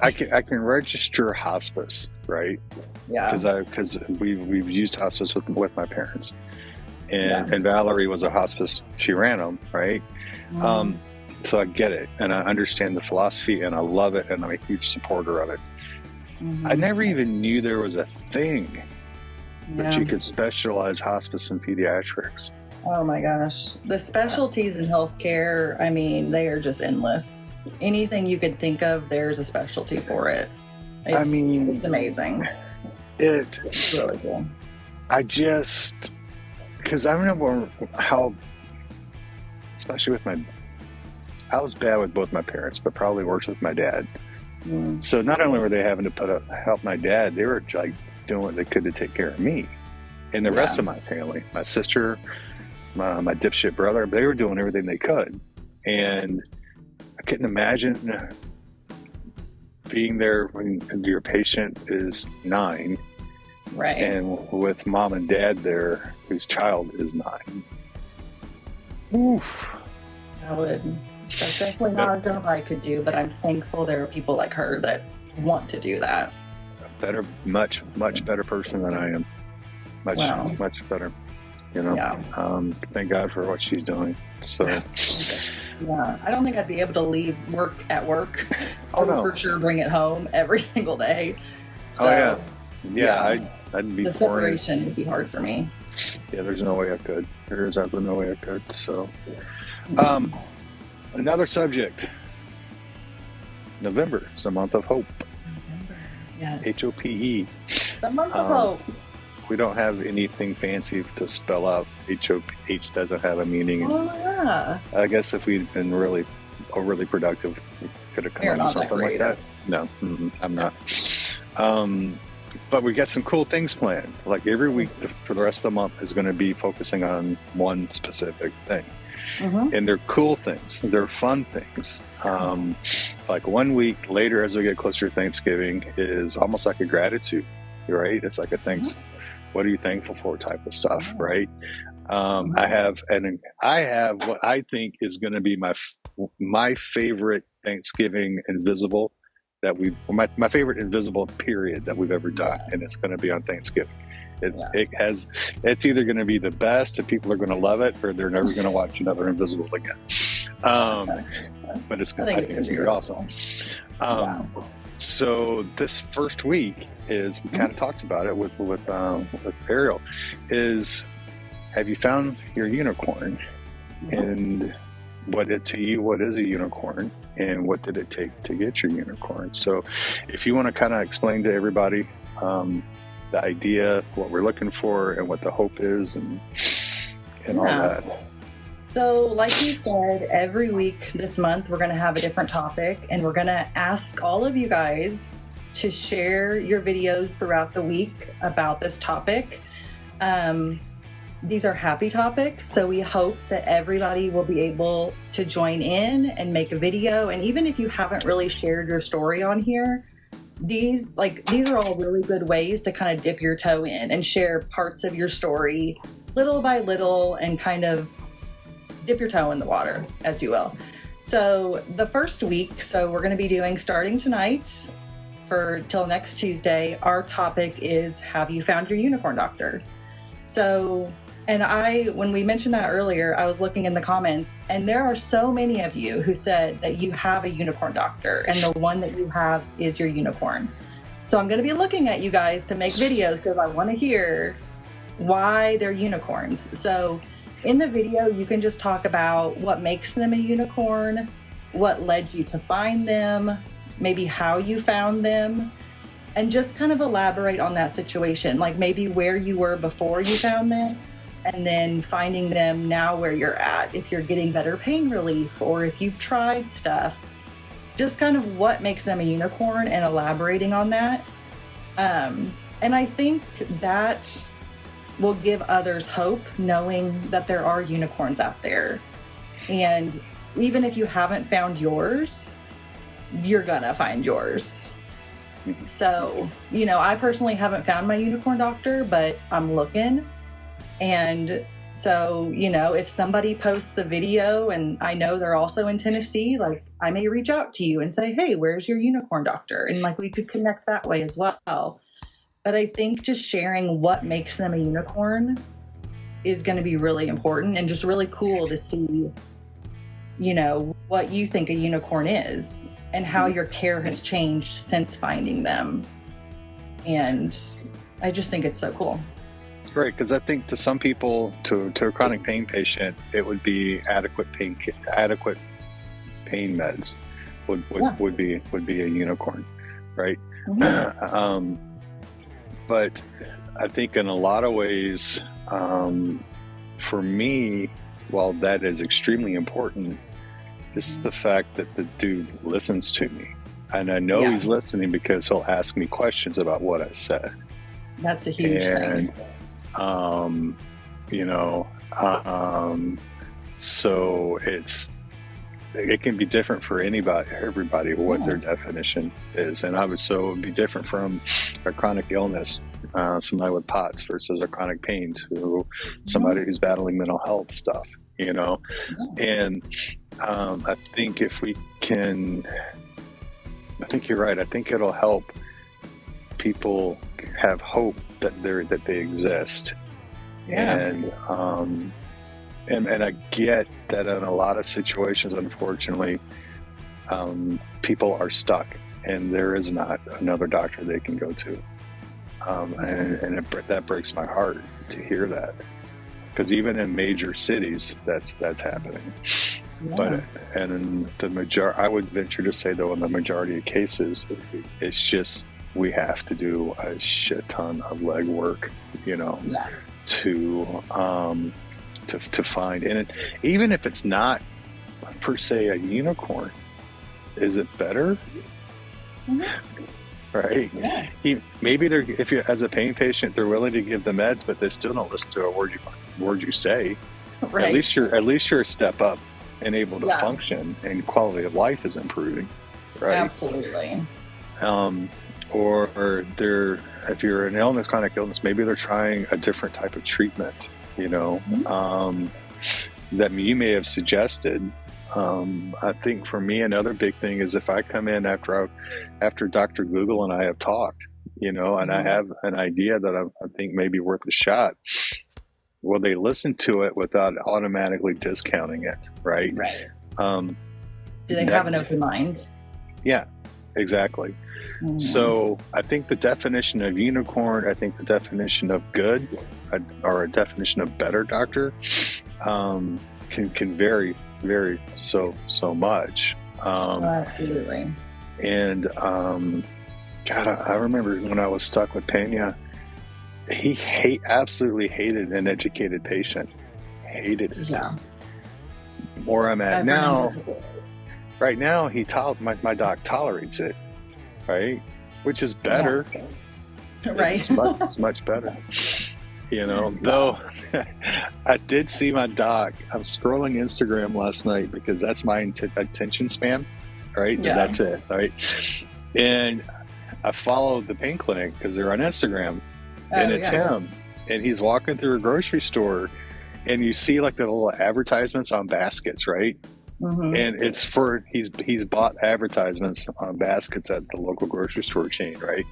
I can register hospice, right? Yeah. Because we've used hospice with my parents, and Valerie was a hospice. She ran them, right? Mm-hmm. So I get it, and I understand the philosophy, and I love it, and I'm a huge supporter of it. Mm-hmm. I never even knew there was a thing that you could specialize hospice in pediatrics. Oh my gosh. The specialties in healthcare, I mean, they are just endless. Anything you could think of, there's a specialty for it. It's amazing. It's really cool. Because I remember how, especially with I was bad with both my parents, but probably worse with my dad. Mm. So not only were they having to help my dad, they were like doing what they could to take care of me and the rest of my family, my sister, my dipshit brother. They were doing everything they could, and I couldn't imagine being there when your patient is 9 Right. And with mom and dad there, whose child is 9. Oof. That's definitely not a job I could do, but I'm thankful there are people like her that want to do that. Better, much better person than I am. Much better. You know, thank God for what she's doing. So, yeah, I don't think I'd be able to leave work at work. Oh, no. For sure, bring it home every single day. So, I'd be the boring. separation would be hard for me. Yeah, there's no way I could. There is absolutely no way I could. So, another subject. November is the month of hope. Yes. HOPE. The month of hope. We don't have anything fancy to spell out. H doesn't have a meaning. Oh, yeah. I guess if we'd been really productive, we could have come up with something like that. No, I'm not. But we got some cool things planned. Like every week for the rest of the month is going to be focusing on one specific thing. Mm-hmm. And they're cool things. They're fun things. Like 1 week later, as we get closer to Thanksgiving, is almost like a gratitude, right? It's like a thanks. Mm-hmm. What are you thankful for type of stuff, right? I have what I think is going to be my favorite Thanksgiving invisible my favorite invisible period that we've ever done, and it's going to be on Thanksgiving. It's either going to be the best and people are going to love it, or they're never going to watch another invisible again. But I think it's going to be awesome. So this first week is, we kind of talked about it with Ariel, is, have you found your unicorn? And what is a unicorn, and what did it take to get your unicorn? So if you want to kind of explain to everybody the idea, what we're looking for, and what the hope is, and all that. So like you said, every week this month we're going to have a different topic, and we're going to ask all of you guys to share your videos throughout the week about this topic. These are happy topics, so we hope that everybody will be able to join in and make a video. And even if you haven't really shared your story on here, these are all really good ways to kind of dip your toe in and share parts of your story little by little, and kind of dip your toe in the water, as you will. So the first week, we're going to be doing, starting tonight till next Tuesday, our topic is, have you found your unicorn doctor? So, and when we mentioned that earlier, I was looking in the comments, and there are so many of you who said that you have a unicorn doctor, and the one that you have is your unicorn. So I'm going to be looking at you guys to make videos, because I want to hear why they're unicorns. So in the video, you can just talk about what makes them a unicorn, what led you to find them, maybe how you found them, and just kind of elaborate on that situation, like maybe where you were before you found them, and then finding them now where you're at, if you're getting better pain relief, or if you've tried stuff, just kind of what makes them a unicorn, and elaborating on that. And I think that will give others hope, knowing that there are unicorns out there. And even if you haven't found yours, you're gonna find yours. So, I personally haven't found my unicorn doctor, but I'm looking. And so, if somebody posts the video and I know they're also in Tennessee, like, I may reach out to you and say, hey, where's your unicorn doctor? And like, we could connect that way as well. But I think just sharing what makes them a unicorn is going to be really important, and just really cool to see, what you think a unicorn is, and how your care has changed since finding them. And I just think it's so cool. Right, because I think to some people, to a chronic pain patient, it would be adequate pain meds would be a unicorn, right? Mm-hmm. But I think in a lot of ways, for me, while that is extremely important, just the fact that the dude listens to me, and I know he's listening because he'll ask me questions about what I said. That's a huge thing. So it can be different for everybody, what their definition is. And obviously it would be different from a chronic illness, somebody with POTS versus a chronic pain to somebody who's battling mental health stuff, you know. And I think if we can, I think you're right. I think it'll help people have hope that they exist. And I get that in a lot of situations, unfortunately, people are stuck and there is not another doctor they can go to. That breaks my heart to hear that, because even in major cities, that's happening. But and in I would venture to say, though, in the majority of cases, it's just we have to do a shit ton of legwork, you know, to find. And even if it's not per se a unicorn, is it better? Right? Maybe if you, as a pain patient, they're willing to give the meds, but they still don't listen to a word you say. Right. At least you're a step up and able to function, and quality of life is improving. Right? Absolutely. Or if you're an illness, chronic illness, maybe they're trying a different type of treatment, you know, that you may have suggested. I think for me, another big thing is if I come in after Dr. Google and I have talked, you know, and I have an idea that I think may be worth a shot, will they listen to it without automatically discounting it? Right. Right. Do they have an open mind? Yeah, exactly. So I think the definition of unicorn, I think the definition of good, or a definition of better doctor, can vary so much. Absolutely. And God, I remember when I was stuck with Pena, he absolutely hated an educated patient. Hated it. Yeah. Where I'm at now, right now, my doc tolerates it, right? Which is better. Yeah. Right. It's much better. You know, though I did see my doc. I'm scrolling Instagram last night because that's my attention span, right? Yeah. And that's it, right? And I followed the pain clinic because they're on Instagram, and it's him. And he's walking through a grocery store, and you see like the little advertisements on baskets, right? And it's for he's bought advertisements on baskets at the local grocery store chain, right?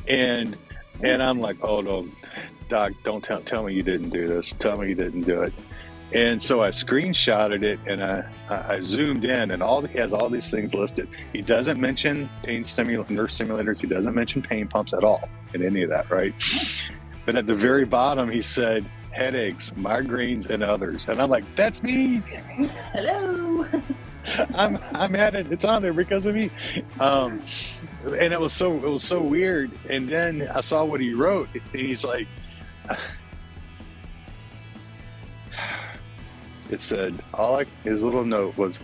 And I'm like, oh no, doc, don't tell me you didn't do this. Tell me you didn't do it. And so I screenshotted it, and I zoomed in, and he has all these things listed. He doesnn't mention nurse stimulators. He doesn't mention pain pumps at all in any of that, right? But at the very bottom, he said headaches, migraines, and others. And I'm like, that's me. Hello. I'm at it. It's on there because of me. And it was so weird. And then I saw what he wrote, and he's like, it said, his little note was,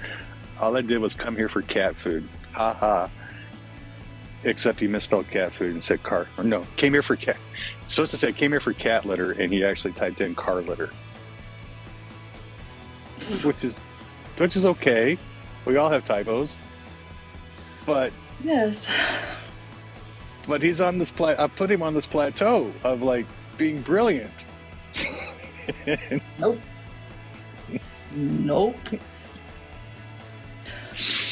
all I did was come here for cat food. Ha ha. Except he misspelled cat food and said came here for cat. It's supposed to say came here for cat litter, and he actually typed in car litter. Which is okay. We all have typos. But yes. But he's on this I put him on this plateau of like being brilliant. Nope.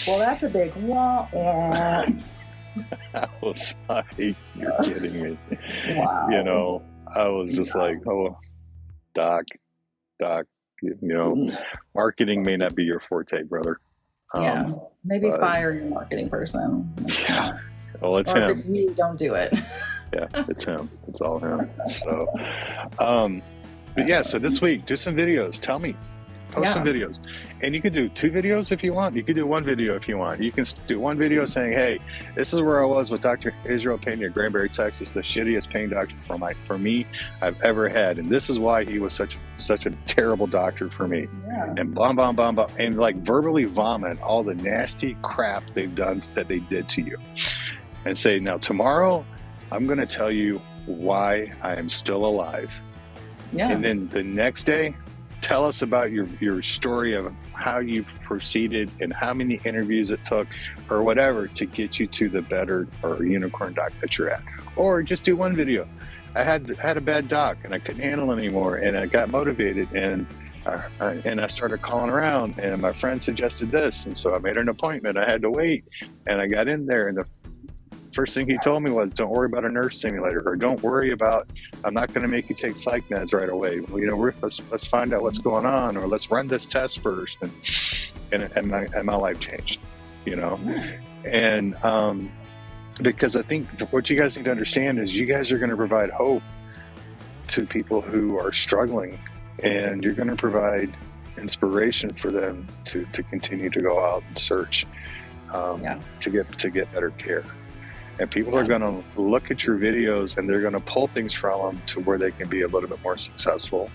Well, that's a big wah-wah. I was like, you're kidding me. Wow. You know, I was just like, oh, doc, you know, marketing may not be your forte, brother. Maybe fire your marketing person. Yeah. Well, it's or him. If it's you, don't do it. Yeah, it's him. It's all him. So, but yeah, so this week, do some videos. Tell me. Post some videos. And you can do 2 videos if you want. You can do 1 video if you want. You can do 1 video saying, hey, this is where I was with Dr. Israel Pena, Granbury, Texas, the shittiest pain doctor for me I've ever had. And this is why he was such a terrible doctor for me. Yeah. And blah, blah, blah, blah. And like verbally vomit all the nasty crap they've done that they did to you. And say, now tomorrow, I'm going to tell you why I am still alive. Yeah. And then the next day, tell us about your story of how you proceeded and how many interviews it took or whatever to get you to the better or unicorn doc that you're at. Or just do one video. I had a bad doc and I couldn't handle it anymore, and I got motivated and I started calling around, and my friend suggested this, and so I made an appointment. I had to wait, and I got in there, and the first thing he told me was, don't worry about a nurse simulator, or don't worry about, I'm not going to make you take psych meds right away. Well, you know, let's find out what's going on, or let's run this test first. And my life changed, you know. And because I think what you guys need to understand is you guys are going to provide hope to people who are struggling, and you're going to provide inspiration for them to continue to go out and search to get better care. And people are going to look at your videos, and they're going to pull things from them to where they can be a little bit more successful.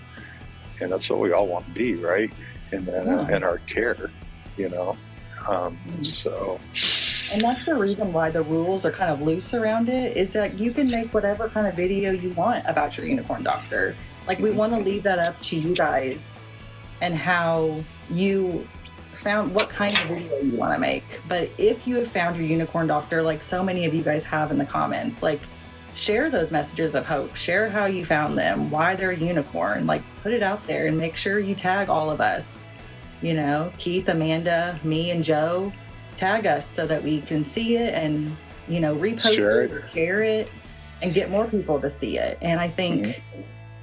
And that's what we all want to be, right? In our care, you know. So. And that's the reason why the rules are kind of loose around it, is that you can make whatever kind of video you want about your unicorn doctor. Like, we want to leave that up to you guys and how you found what kind of video you want to make. But if you have found your unicorn doctor, like so many of you guys have in the comments, like, share those messages of hope, share how you found them, why they're a unicorn, like, put it out there and make sure you tag all of us, you know, Keith, Amanda, me, and Joe. Tag us so that we can see it and, you know, repost it, share it, and get more people to see it. And I think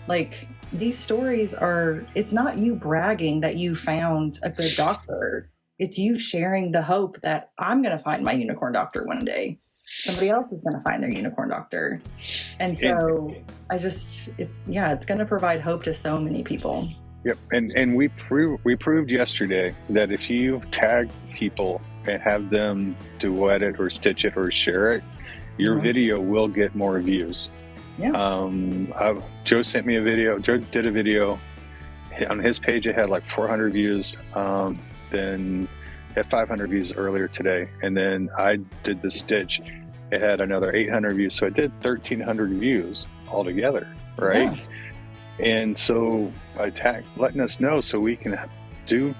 like these stories are, it's not you bragging that you found a good doctor. It's you sharing the hope that I'm going to find my unicorn doctor one day. Somebody else is going to find their unicorn doctor. And so it's going to provide hope to so many people. Yep. And we proved yesterday that if you tag people and have them duet it or stitch it or share it, your video will get more views. Yeah. Joe sent me a video. Joe did a video on his page. It had like 400 views. Then it had 500 views earlier today. And then I did the stitch. It had another 800 views. So it did 1,300 views altogether. Right. Yeah. And so by letting us know so we can do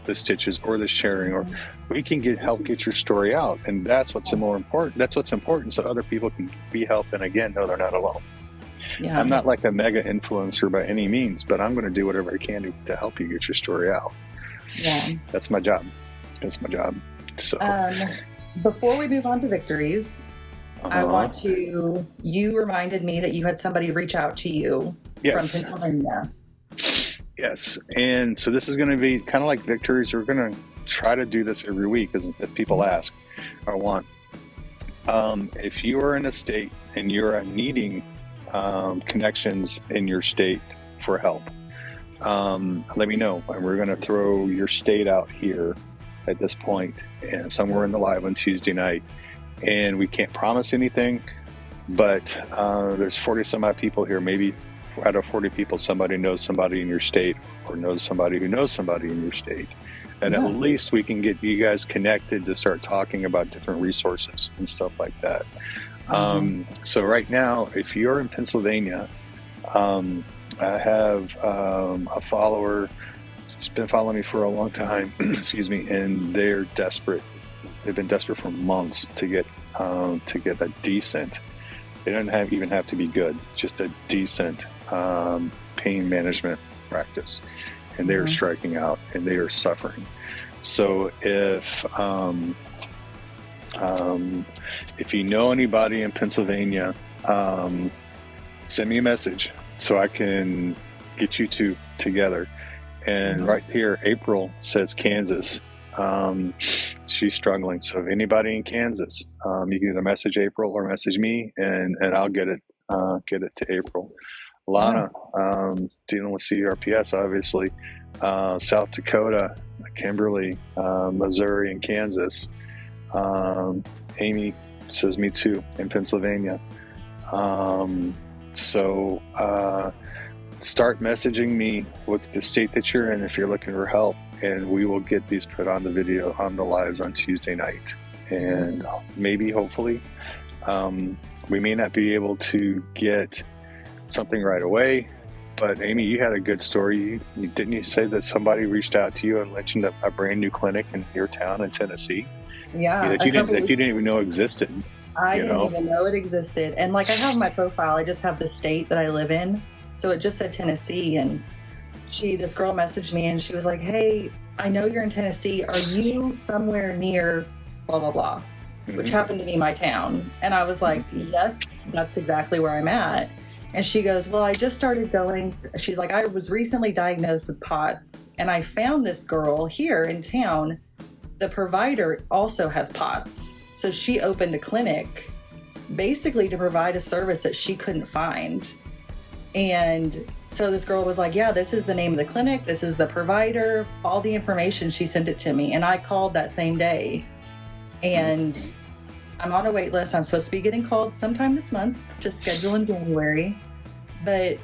the stitches or the sharing, or we can help get your story out. And that's what's more important. That's what's important, so other people can be helped and again know they're not alone. Yeah. I'm not like a mega influencer by any means, but I'm going to do whatever I can to help you get your story out. Yeah. That's my job. So before we move on to victories, I want to, you reminded me that you had somebody reach out to you from Pennsylvania. Yes. And so this is going to be kind of like victories. We're going to try to do this every week if people ask or want. If you are in a state and you're needing connections in your state for help, let me know. And we're going to throw your state out here at this point and somewhere in the live on Tuesday night. And we can't promise anything, but there's 40 some odd people here. Maybe out of 40 people, somebody knows somebody in your state or knows somebody who knows somebody in your state. And at least we can get you guys connected to start talking about different resources and stuff like that. So right now, if you're in Pennsylvania, I have a follower who's been following me for a long time, excuse me, and they're desperate. They've been desperate for months to get a decent, they don't even have to be good, just a decent pain management practice. And they are striking out and they are suffering. So if you know anybody in Pennsylvania, send me a message so I can get you two together. And right here, April says Kansas. She's struggling. So if anybody in Kansas, you can either message April or message me, and I'll get it to April. Lana, dealing with CRPS, obviously. South Dakota, Kimberly, Missouri, and Kansas. Amy says me too in Pennsylvania. So start messaging me with the state that you're in if you're looking for help, and we will get these put on the video on the lives on Tuesday night. And maybe, hopefully, we may not be able to get something right away, But Amy, you had a good story. Didn't you say that somebody reached out to you and mentioned a brand new clinic in your town in Tennessee? Yeah, That you didn't even know existed. I didn't even know it existed. And like I have my profile, I just have the state that I live in. So it just said Tennessee. And this girl messaged me and she was like, hey, I know you're in Tennessee. Are you somewhere near blah, blah, blah, which happened to be my town. And I was like, yes, that's exactly where I'm at. And she goes, well, I just started going. She's like, I was recently diagnosed with POTS and I found this girl here in town. The provider also has POTS. So she opened a clinic basically to provide a service that she couldn't find. And so this girl was like, yeah, this is the name of the clinic. This is the provider, all the information. She sent it to me. And I called that same day. And I'm on a wait list. I'm supposed to be getting called sometime this month, just schedule in January. But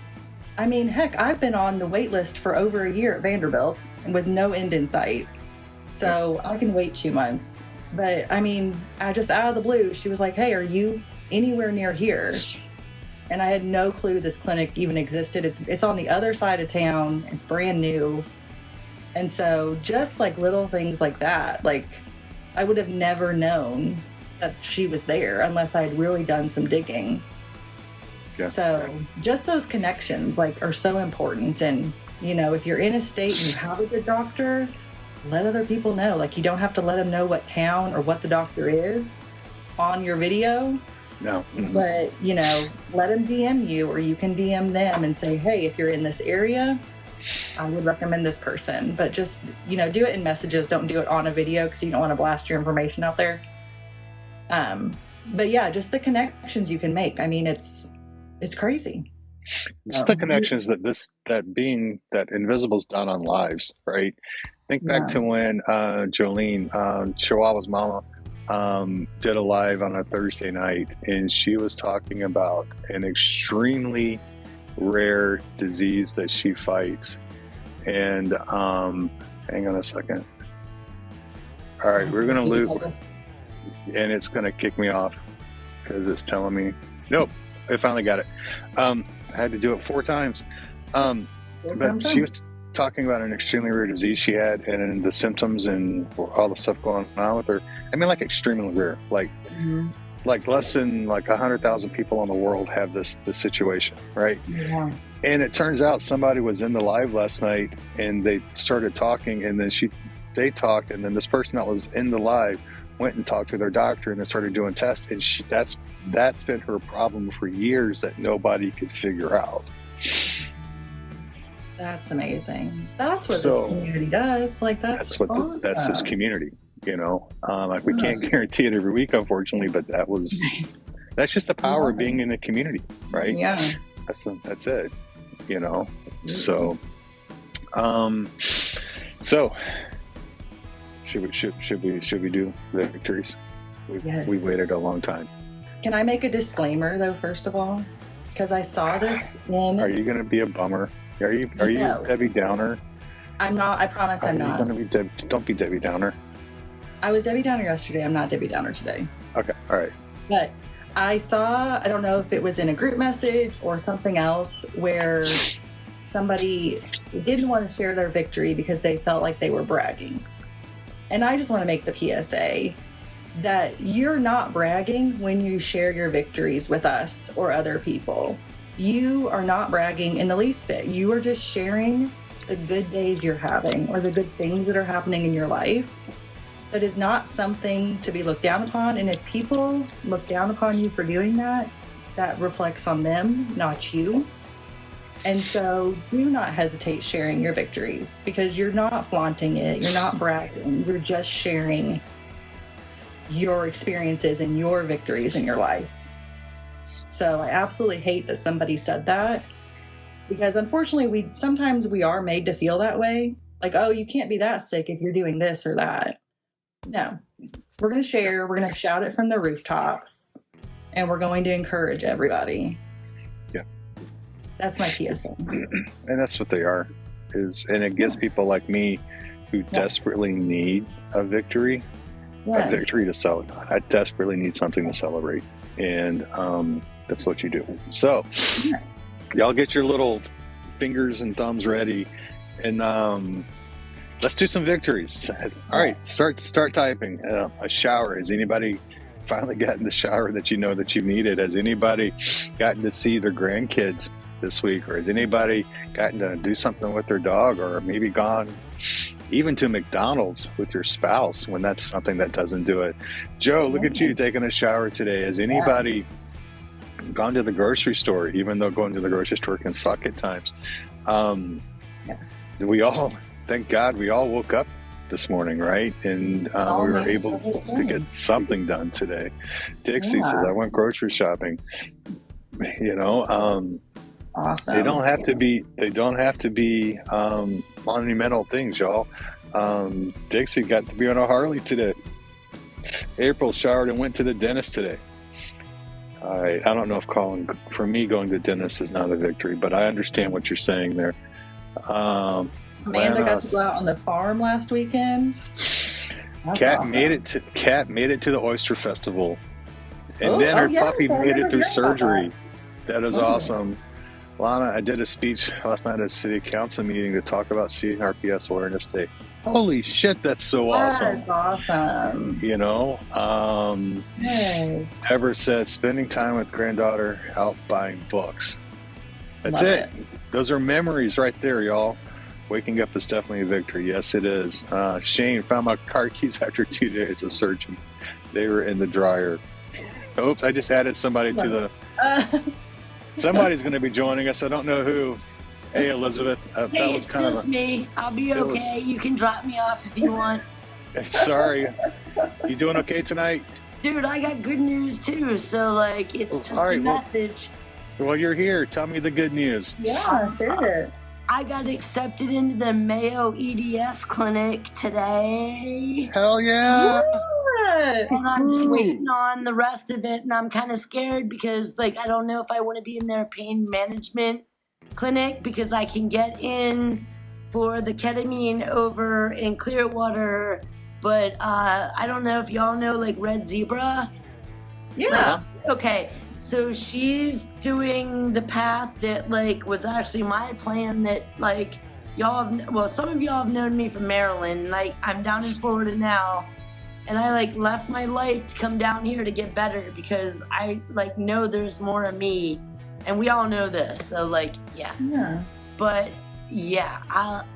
I mean, heck, I've been on the wait list for over a year at Vanderbilt and with no end in sight. So I can wait 2 months. But I mean, I just out of the blue, she was like, hey, are you anywhere near here? And I had no clue this clinic even existed. It's on the other side of town. It's brand new. And so just like little things like that, like I would have never known that she was there unless I had really done some digging. Yeah. So just those connections like are so important. And, you know, if you're in a state and you have a good doctor, let other people know. Like you don't have to let them know what town or what the doctor is on your video. No. But, you know, let them DM you or you can DM them and say, hey, if you're in this area, I would recommend this person. But just, you know, do it in messages. Don't do it on a video because you don't want to blast your information out there. But yeah, just the connections you can make. I mean, it's crazy. Just the connections that Invisible's done on lives, right? Think back to when Jolene, Chihuahua's mama, did a live on a Thursday night, and she was talking about an extremely rare disease that she fights. And hang on a second. All right, we're gonna loop, and it's gonna kick me off because it's telling me nope. I finally got it. I had to do it 4 times. But she was talking about an extremely rare disease she had and the symptoms and all the stuff going on with her. I mean, like extremely rare, like less than like 100,000 people in the world have this situation, right? Yeah. And it turns out somebody was in the live last night and they started talking, and then they talked, and then this person that was in the live went and talked to their doctor and they started doing tests, and that's been her problem for years that nobody could figure out. That's amazing. That's what this community does. Like that's awesome. That's this community, you know. Like we can't guarantee it every week, unfortunately, but that's just the power of being in a community, right? Yeah. That's it, you know. So should we do the victories? We waited a long time. Can I make a disclaimer though, first of all? Because I saw this in. Are you going to be a bummer? Are you Debbie Downer? I'm not. I promise I'm not. Don't be Debbie Downer. I was Debbie Downer yesterday. I'm not Debbie Downer today. Okay. All right. But I don't know if it was in a group message or something else where somebody didn't want to share their victory because they felt like they were bragging. And I just want to make the PSA that you're not bragging when you share your victories with us or other people. You are not bragging in the least bit. You are just sharing the good days you're having or the good things that are happening in your life. That is not something to be looked down upon. And if people look down upon you for doing that, that reflects on them, not you. And so do not hesitate sharing your victories because you're not flaunting it. You're not bragging. You're just sharing your experiences and your victories in your life. So I absolutely hate that somebody said that because unfortunately sometimes we are made to feel that way. Like, oh, you can't be that sick if you're doing this or that. No, we're going to share. We're going to shout it from the rooftops and we're going to encourage everybody. Yeah. That's my PSA. And that's what they are. And it gives people like me who desperately need a victory, a victory to celebrate. I desperately need something to celebrate. And that's what you do. So y'all get your little fingers and thumbs ready, and let's do some victories. All right, start typing. A shower. Has anybody finally gotten the shower that you know that you needed? Has anybody gotten to see their grandkids this week, or has anybody gotten to do something with their dog, or maybe gone even to McDonald's with your spouse when that's something that doesn't do it? Joe, look at you taking a shower today. Has anybody gone to the grocery store, even though going to the grocery store can suck at times? Yes. We all, thank God, we all woke up this morning, right? And we were able to get something done today. Dixie says, I went grocery shopping. You know, Awesome. they don't have to be monumental things, y'all. Dixie got to be on a Harley today. April showered and went to the dentist today. I don't know if for me, going to the dentist is not a victory, but I understand what you're saying there. Amanda got to go out on the farm last weekend. Kat awesome. made it to the Oyster Festival, and then her puppy made it through surgery. That is awesome. Lana, I did a speech last night at a city council meeting to talk about CRPS Awareness Day. Holy shit, that's so awesome. That's awesome. You know, Hey. Deborah said spending time with granddaughter out buying books. That's Love it. Those are memories right there, y'all. Waking up is definitely a victory. Yes, it is. Shane found my car keys after 2 days of searching. They were in the dryer. Oops, I just added somebody to the... Somebody's going to be joining us. I don't know who. Hey, Elizabeth. Hey, it's just me. I'll be okay. You can drop me off if you want. Sorry. You doing okay tonight? Dude, I got good news too. So, like, it's just a message. Well, you're here. Tell me the good news. Yeah, sure. I got accepted into the Mayo EDS clinic today. Hell yeah. And I'm just waiting on the rest of it. And I'm kind of scared because, like, I don't know if I want to be in their pain management clinic because I can get in for the ketamine over in Clearwater. But I don't know if y'all know, like, Red Zebra. Yeah. Okay. So she's doing the path that, like, was actually my plan that, like, some of y'all have known me from Maryland. Like, I'm down in Florida now. And I, like, left my life to come down here to get better because I, like, know there's more of me. And we all know this. So, like, yeah. Yeah. But, yeah,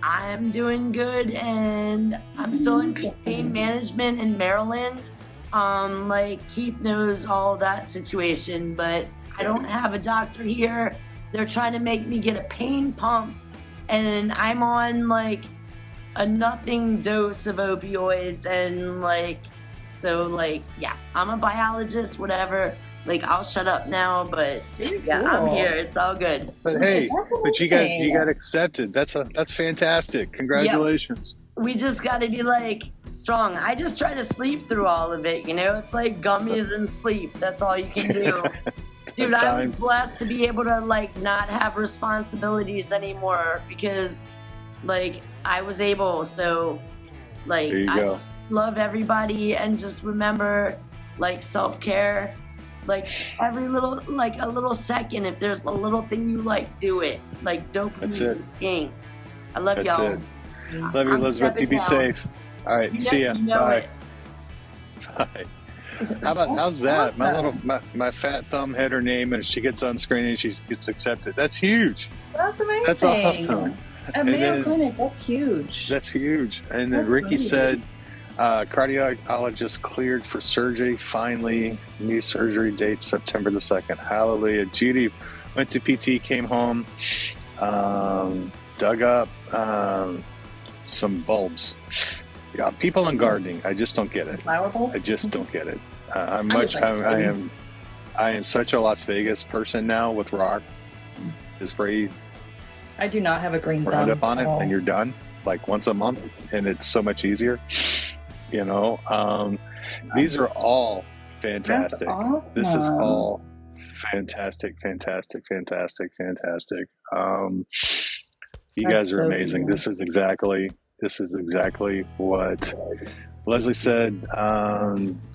I'm doing good. And I'm still in pain management in Maryland. Like, Keith knows all that situation, but I don't have a doctor here. They're trying to make me get a pain pump, and I'm on, like, a nothing dose of opioids, and, like, so, like, yeah, I'm a biologist, whatever. Like, I'll shut up now, but yeah, cool. I'm here. It's all good. But hey, but you got accepted. That's fantastic. Congratulations. Yep. We just got to be, like, strong. I just try to sleep through all of it, you know? It's like gummies and sleep. That's all you can do. Dude, I was blessed to be able to, like, not have responsibilities anymore because, like, I was able. So, like, I just love everybody and just remember, like, self-care. Like, every little, like, a little second, if there's a little thing you like, do it. Like, dopamine is king. I love y'all. It. Love you, Elizabeth. You be safe. All right. See ya. Bye. Bye. How's that? Awesome. My fat thumb had her name, and she gets on screen and she gets accepted. That's huge. That's amazing. That's awesome. At Mayo Clinic, that's huge. That's huge. And then Ricky said, cardiologist cleared for surgery. Finally, new surgery date September the 2nd. Hallelujah. Judy went to PT, came home, dug up some bulbs. Yeah, people in gardening, I just don't get it. Flower bulbs? I just don't get it. I am such a Las Vegas person now with rock. Just spray. I do not have a green thumb. Up on it, and you're done. Like once a month, and it's so much easier. You know, these are all fantastic. Awesome. This is all fantastic. You guys are amazing. Cool. This is exactly what Leslie said,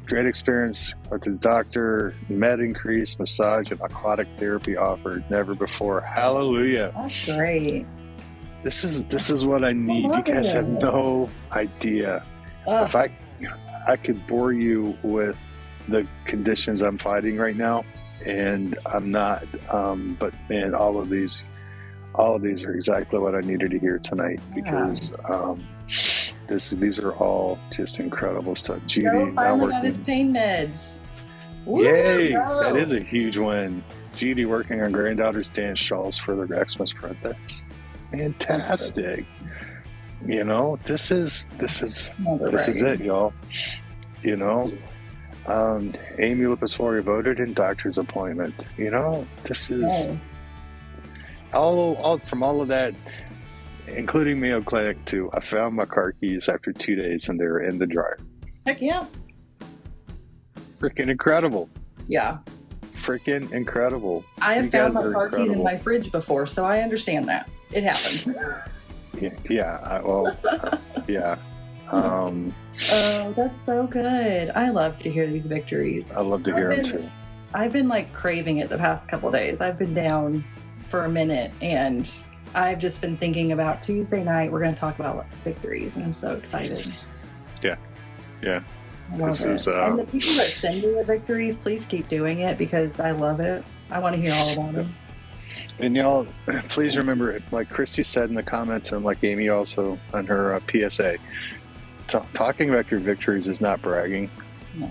great experience with the doctor, med increase, massage, and aquatic therapy offered, never before. Hallelujah. That's great. This is what I need. You guys have no idea. If I could bore you with the conditions I'm fighting right now, and I'm not, but man, all of these are exactly what I needed to hear tonight, because these are all just incredible stuff. Judy, Joe finally got his pain meds. Woo, yay! Joe. That is a huge win. Judy working on granddaughter's dance shawls for the Xmas front. That's fantastic. You know, this is it, y'all. You know, Amy Lupasori voted in doctor's appointment. You know, this is all from all of that, including Mayo Clinic too. I found my car keys after 2 days, and they were in the dryer. Heck yeah! Freaking incredible! Yeah, freaking incredible. I have found my car keys in my fridge before, so I understand that it happens. Yeah. Oh, that's so good. I love to hear these victories. I love to hear them too. I've been like craving it the past couple of days. I've been down for a minute, and I've just been thinking about Tuesday night. We're going to talk about victories, and I'm so excited. Yeah. I love it. And the people that send me the victories, please keep doing it, because I love it. I want to hear all about them. And y'all, please remember, like Christy said in the comments, and like Amy also on her PSA, talking about your victories is not bragging. No.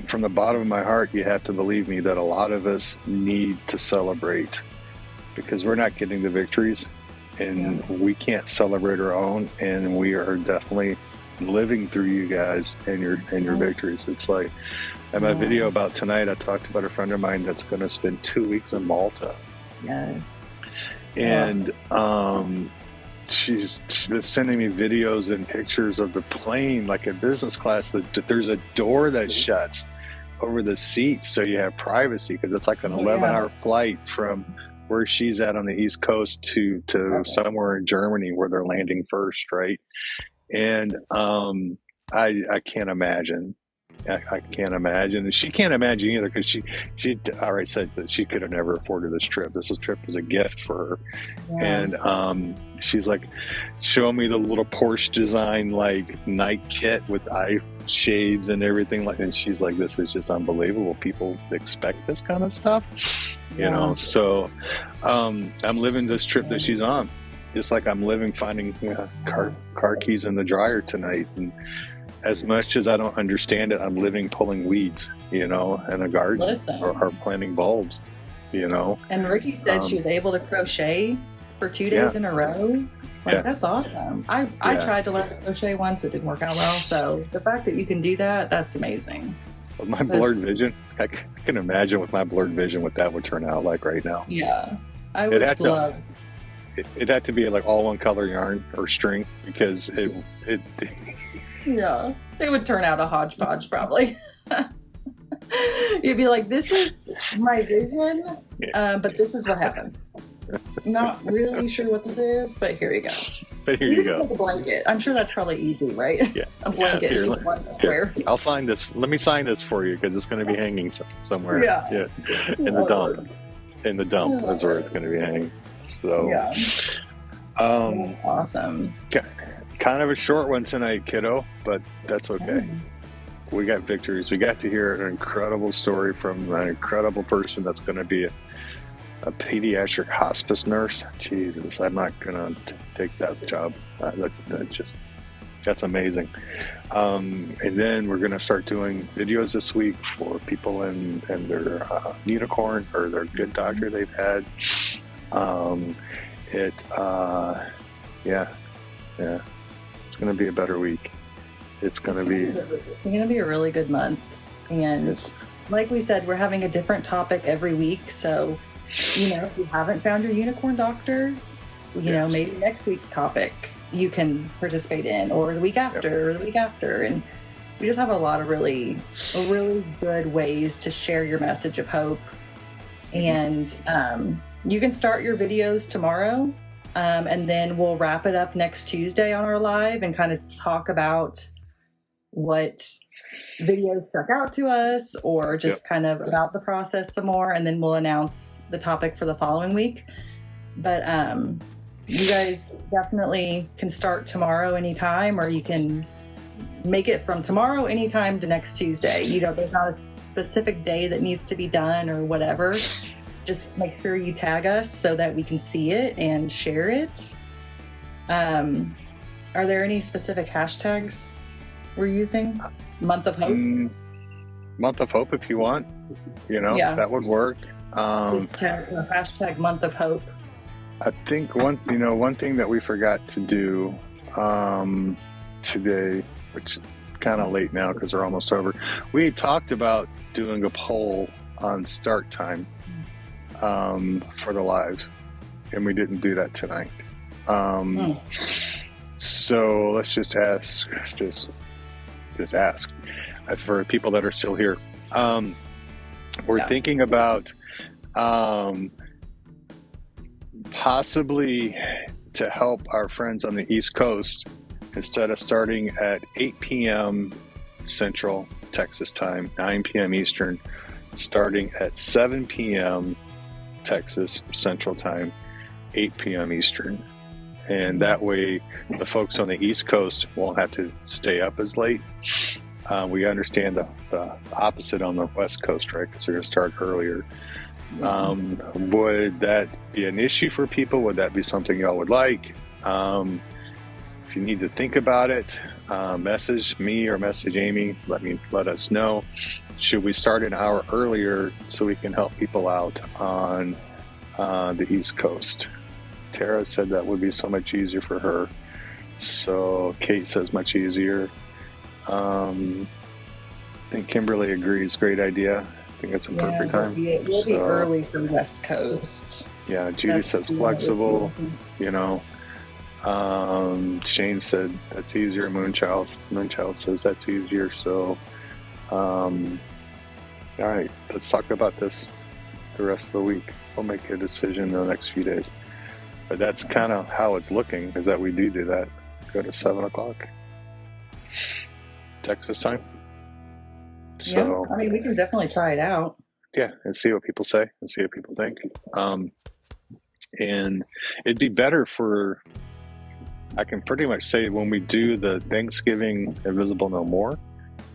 From the bottom of my heart, you have to believe me that a lot of us need to celebrate, because we're not getting the victories, and we can't celebrate our own, and we are definitely living through you guys and your victories. It's like in my video about tonight, I talked about a friend of mine that's going to spend 2 weeks in Malta. Yes. And she's sending me videos and pictures of the plane, like a business class, that there's a door that shuts over the seat so you have privacy, because it's like an 11-hour flight from where she's at on the East Coast to somewhere in Germany where they're landing first, right? And I can't imagine. I can't imagine. And she can't imagine either, because she already said that she could have never afforded this trip. This trip was a gift for her. And she's like, show me the little Porsche design like night kit with eye shades and everything, and she's like, this is just unbelievable. People expect this kind of stuff, you know. So I'm living this trip that she's on, just like I'm living finding car keys in the dryer tonight. And as much as I don't understand it, I'm living pulling weeds, you know, in a garden or planting bulbs, you know. And Ricky said she was able to crochet for 2 days in a row. Like, that's awesome. I tried to learn to crochet once. It didn't work out well. So the fact that you can do that, that's amazing. With my blurred vision, I can imagine with my blurred vision what that would turn out like right now. Yeah. I would love. It'd have to be like all one color yarn or string, because it yeah, it would turn out a hodgepodge probably. You'd be like, this is my vision, but this is what happened. Not really sure what this is, but here you go. But here you go. Like a blanket. I'm sure that's probably easy, right? Yeah. A blanket is just one square. I'll sign this. Let me sign this for you, because it's going to be hanging somewhere. Yeah. In the dump. In the dump is where it's going to be hanging. So. Yeah. Awesome. Kind of a short one tonight, kiddo, but that's okay. We got victories. We got to hear an incredible story from an incredible person that's going to be a pediatric hospice nurse. Jesus, I'm not going to take that job. That's amazing. And then we're going to start doing videos this week for people and their unicorn or their good doctor they've had. It's going to be a better week. It's going to be a really good month. And like we said, we're having a different topic every week. So, you know, if you haven't found your unicorn doctor, you know, maybe next week's topic you can participate in, or the week after, or the week after. And we just have a lot of really good ways to share your message of hope. And you can start your videos tomorrow. And then we'll wrap it up next Tuesday on our live and kind of talk about what videos stuck out to us, or just kind of about the process some more. And then we'll announce the topic for the following week. But you guys definitely can start tomorrow anytime, or you can make it from tomorrow anytime to next Tuesday. You know, there's not a specific day that needs to be done or whatever. Just make sure you tag us so that we can see it and share it. Are there any specific hashtags we're using? Month of Hope? Month of Hope, if you want. You know, that would work. Just hashtag Month of Hope. I think one thing that we forgot to do today, which is kind of late now because we're almost over. We talked about doing a poll on start time for the lives, and we didn't do that tonight. So let's just ask for people that are still here. We're thinking about possibly to help our friends on the East Coast, instead of starting at 8 p.m. Central Texas time, 9 p.m. Eastern, starting at 7 p.m. Texas Central time, 8 p.m. Eastern. And that way the folks on the East Coast won't have to stay up as late. We understand the opposite on the West Coast, right? Because they're going to start earlier. Would that be an issue for people? Would that be something y'all would like? If you need to think about it, message me or message Amy. Let us know. Should we start an hour earlier so we can help people out on the East Coast? Tara said that would be so much easier for her. So Kate says much easier. I think Kimberly agrees. Great idea. I think it's a perfect time. It will be early for West Coast. Yeah, Judy says flexible. You know, Shane said that's easier. Moonchild says that's easier. So, all right, let's talk about this the rest of the week. We'll make a decision in the next few days. But that's kind of how it's looking, is that we do that. Go to 7 o'clock Texas time. So, I mean, we can definitely try it out. Yeah, and see what people say and see what people think. And it'd be better I can pretty much say when we do the Thanksgiving Invisible No More,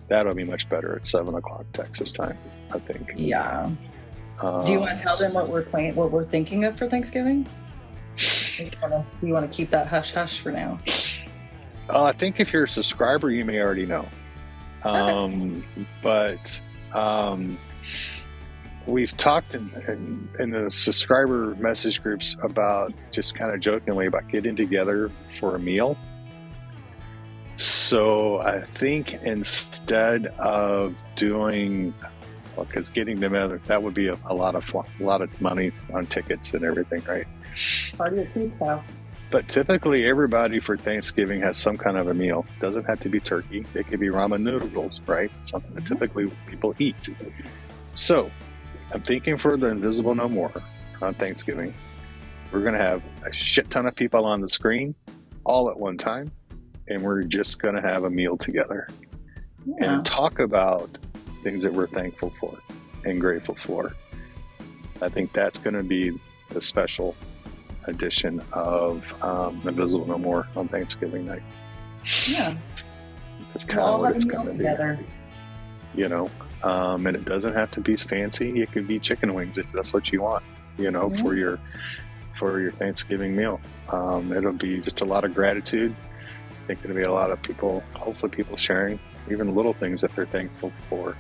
that'll be much better at 7 o'clock Texas time, I think. Yeah. Do you want to tell them what we're thinking of for Thanksgiving? Do you want to keep that hush hush for now? I think if you're a subscriber, you may already know. But we've talked in the subscriber message groups about just kind of jokingly about getting together for a meal. So I think instead of doing, because getting them together, that would be a lot of money on tickets and everything, right? Party at Pete's house. But typically everybody for Thanksgiving has some kind of a meal. Doesn't have to be turkey. It could be ramen noodles, right? Something that typically people eat. So I'm thinking for the Invisible No More on Thanksgiving, we're going to have a shit ton of people on the screen all at one time, and we're just going to have a meal together and talk about things that we're thankful for and grateful for. I think that's going to be the special edition of Invisible No More on Thanksgiving night. Yeah. That's kind of what it's going to be. You know, and it doesn't have to be fancy. It could be chicken wings if that's what you want, you know, for your Thanksgiving meal. It'll be just a lot of gratitude. I think there'll be a lot of people, hopefully people sharing even little things that they're thankful for.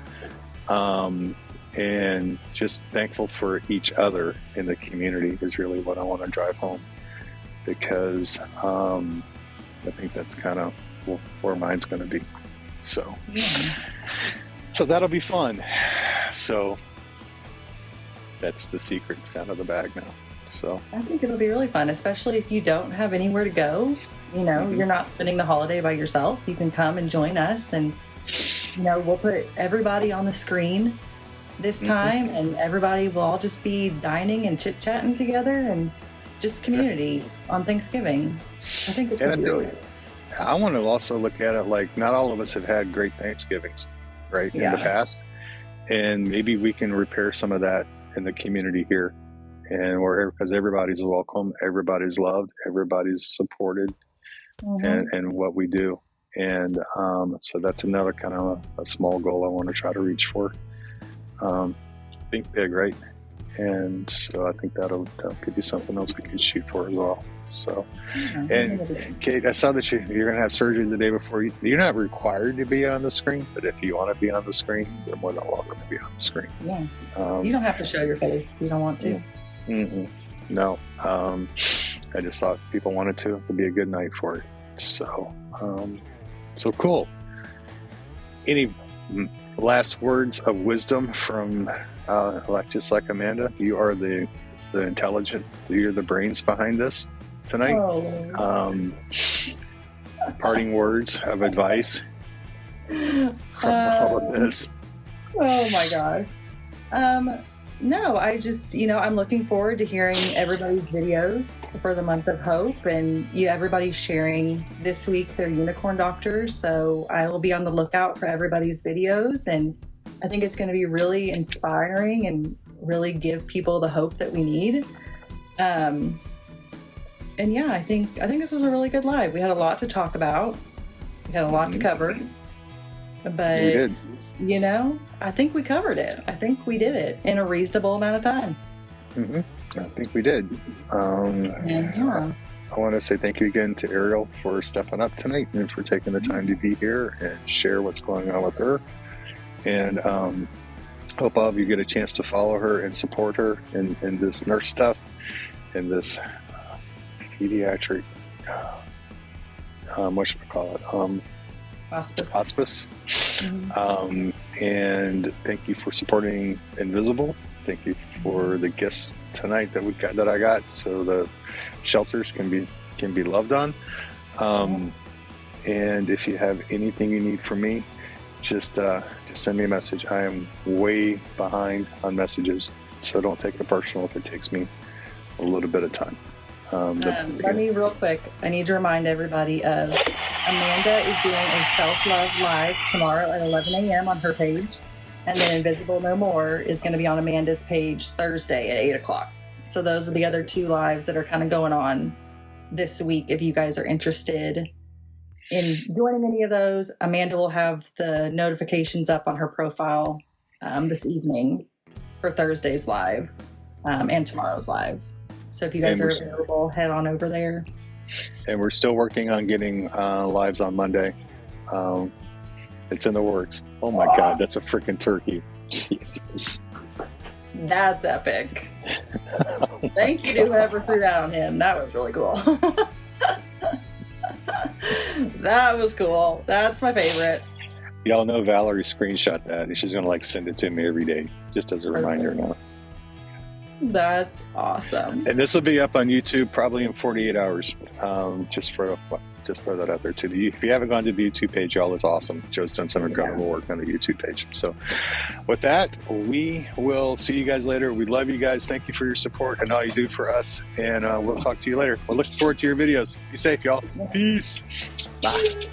And just thankful for each other in the community is really what I want to drive home, because I think that's kind of where mine's going to be. So that'll be fun. So that's the secret. It's kind of the bag now. So I think it'll be really fun, especially if you don't have anywhere to go. You know, you're not spending the holiday by yourself. You can come and join us, and you know, we'll put everybody on the screen this time, and everybody will all just be dining and chit-chatting together, and just community on Thanksgiving. I think it's And really I want to also look at it like not all of us have had great Thanksgivings, right, in the past. And maybe we can repair some of that in the community here. And because everybody's welcome, everybody's loved, everybody's supported and what we do. And so that's another kind of a small goal I want to try to reach for. Think big, right? And so I think that could be something else we could shoot for as well. So, and Kate, I saw that you're going to have surgery the day before. You're not required to be on the screen, but if you want to be on the screen, you're more than welcome to be on the screen. Yeah. You don't have to show your face if you don't want to. No. I just thought people wanted to. It would be a good night for it. So, so cool. Any last words of wisdom from, just like Amanda? You are the intelligent, you're the brains behind this tonight. Parting words of advice from all of this. Oh my God. No, I just, I'm looking forward to hearing everybody's videos for the month of hope, and everybody's sharing this week their unicorn doctors. So I will be on the lookout for everybody's videos, and I think it's going to be really inspiring and really give people the hope that we need. And yeah, I think this was a really good live. We had a lot to talk about. We had a lot to cover, but we did. I think we covered it. I think we did it in a reasonable amount of time. I think we did. I want to say thank you again to Ariel for stepping up tonight and for taking the time to be here and share what's going on with her. And hope all of you get a chance to follow her and support her in this nurse stuff, in this pediatric, what should we call it? Hospice. And thank you for supporting Invisible. Thank you for the gifts tonight that I got, so the shelters can be loved on. And if you have anything you need from me, just send me a message. I am way behind on messages, so don't take it personal if it takes me a little bit of time. Let me real quick, I need to remind everybody of Amanda is doing a self-love live tomorrow at 11 a.m. on her page, and then Invisible No More is going to be on Amanda's page Thursday at 8 o'clock. So those are the other two lives that are kind of going on this week. If you guys are interested in joining any of those, Amanda will have the notifications up on her profile this evening for Thursday's live and tomorrow's live. So if you guys are available, head on over there. And we're still working on getting lives on Monday. It's in the works. Oh my God, that's a freaking turkey. Jesus. That's epic. Thank you to whoever threw that on him. That was really cool. That was cool. That's my favorite. Y'all know Valerie screenshot that, and she's going to send it to me every day, just as a reminder now. That's awesome. And this will be up on YouTube probably in 48 hours. Just throw that out there too. If you haven't gone to the YouTube page, y'all, it's awesome. Joe's done some incredible work on the YouTube page. So with that, we will see you guys later. We love you guys. Thank you for your support and all you do for us. And we'll talk to you later. We're looking forward to your videos. Be safe, y'all. Peace. Bye.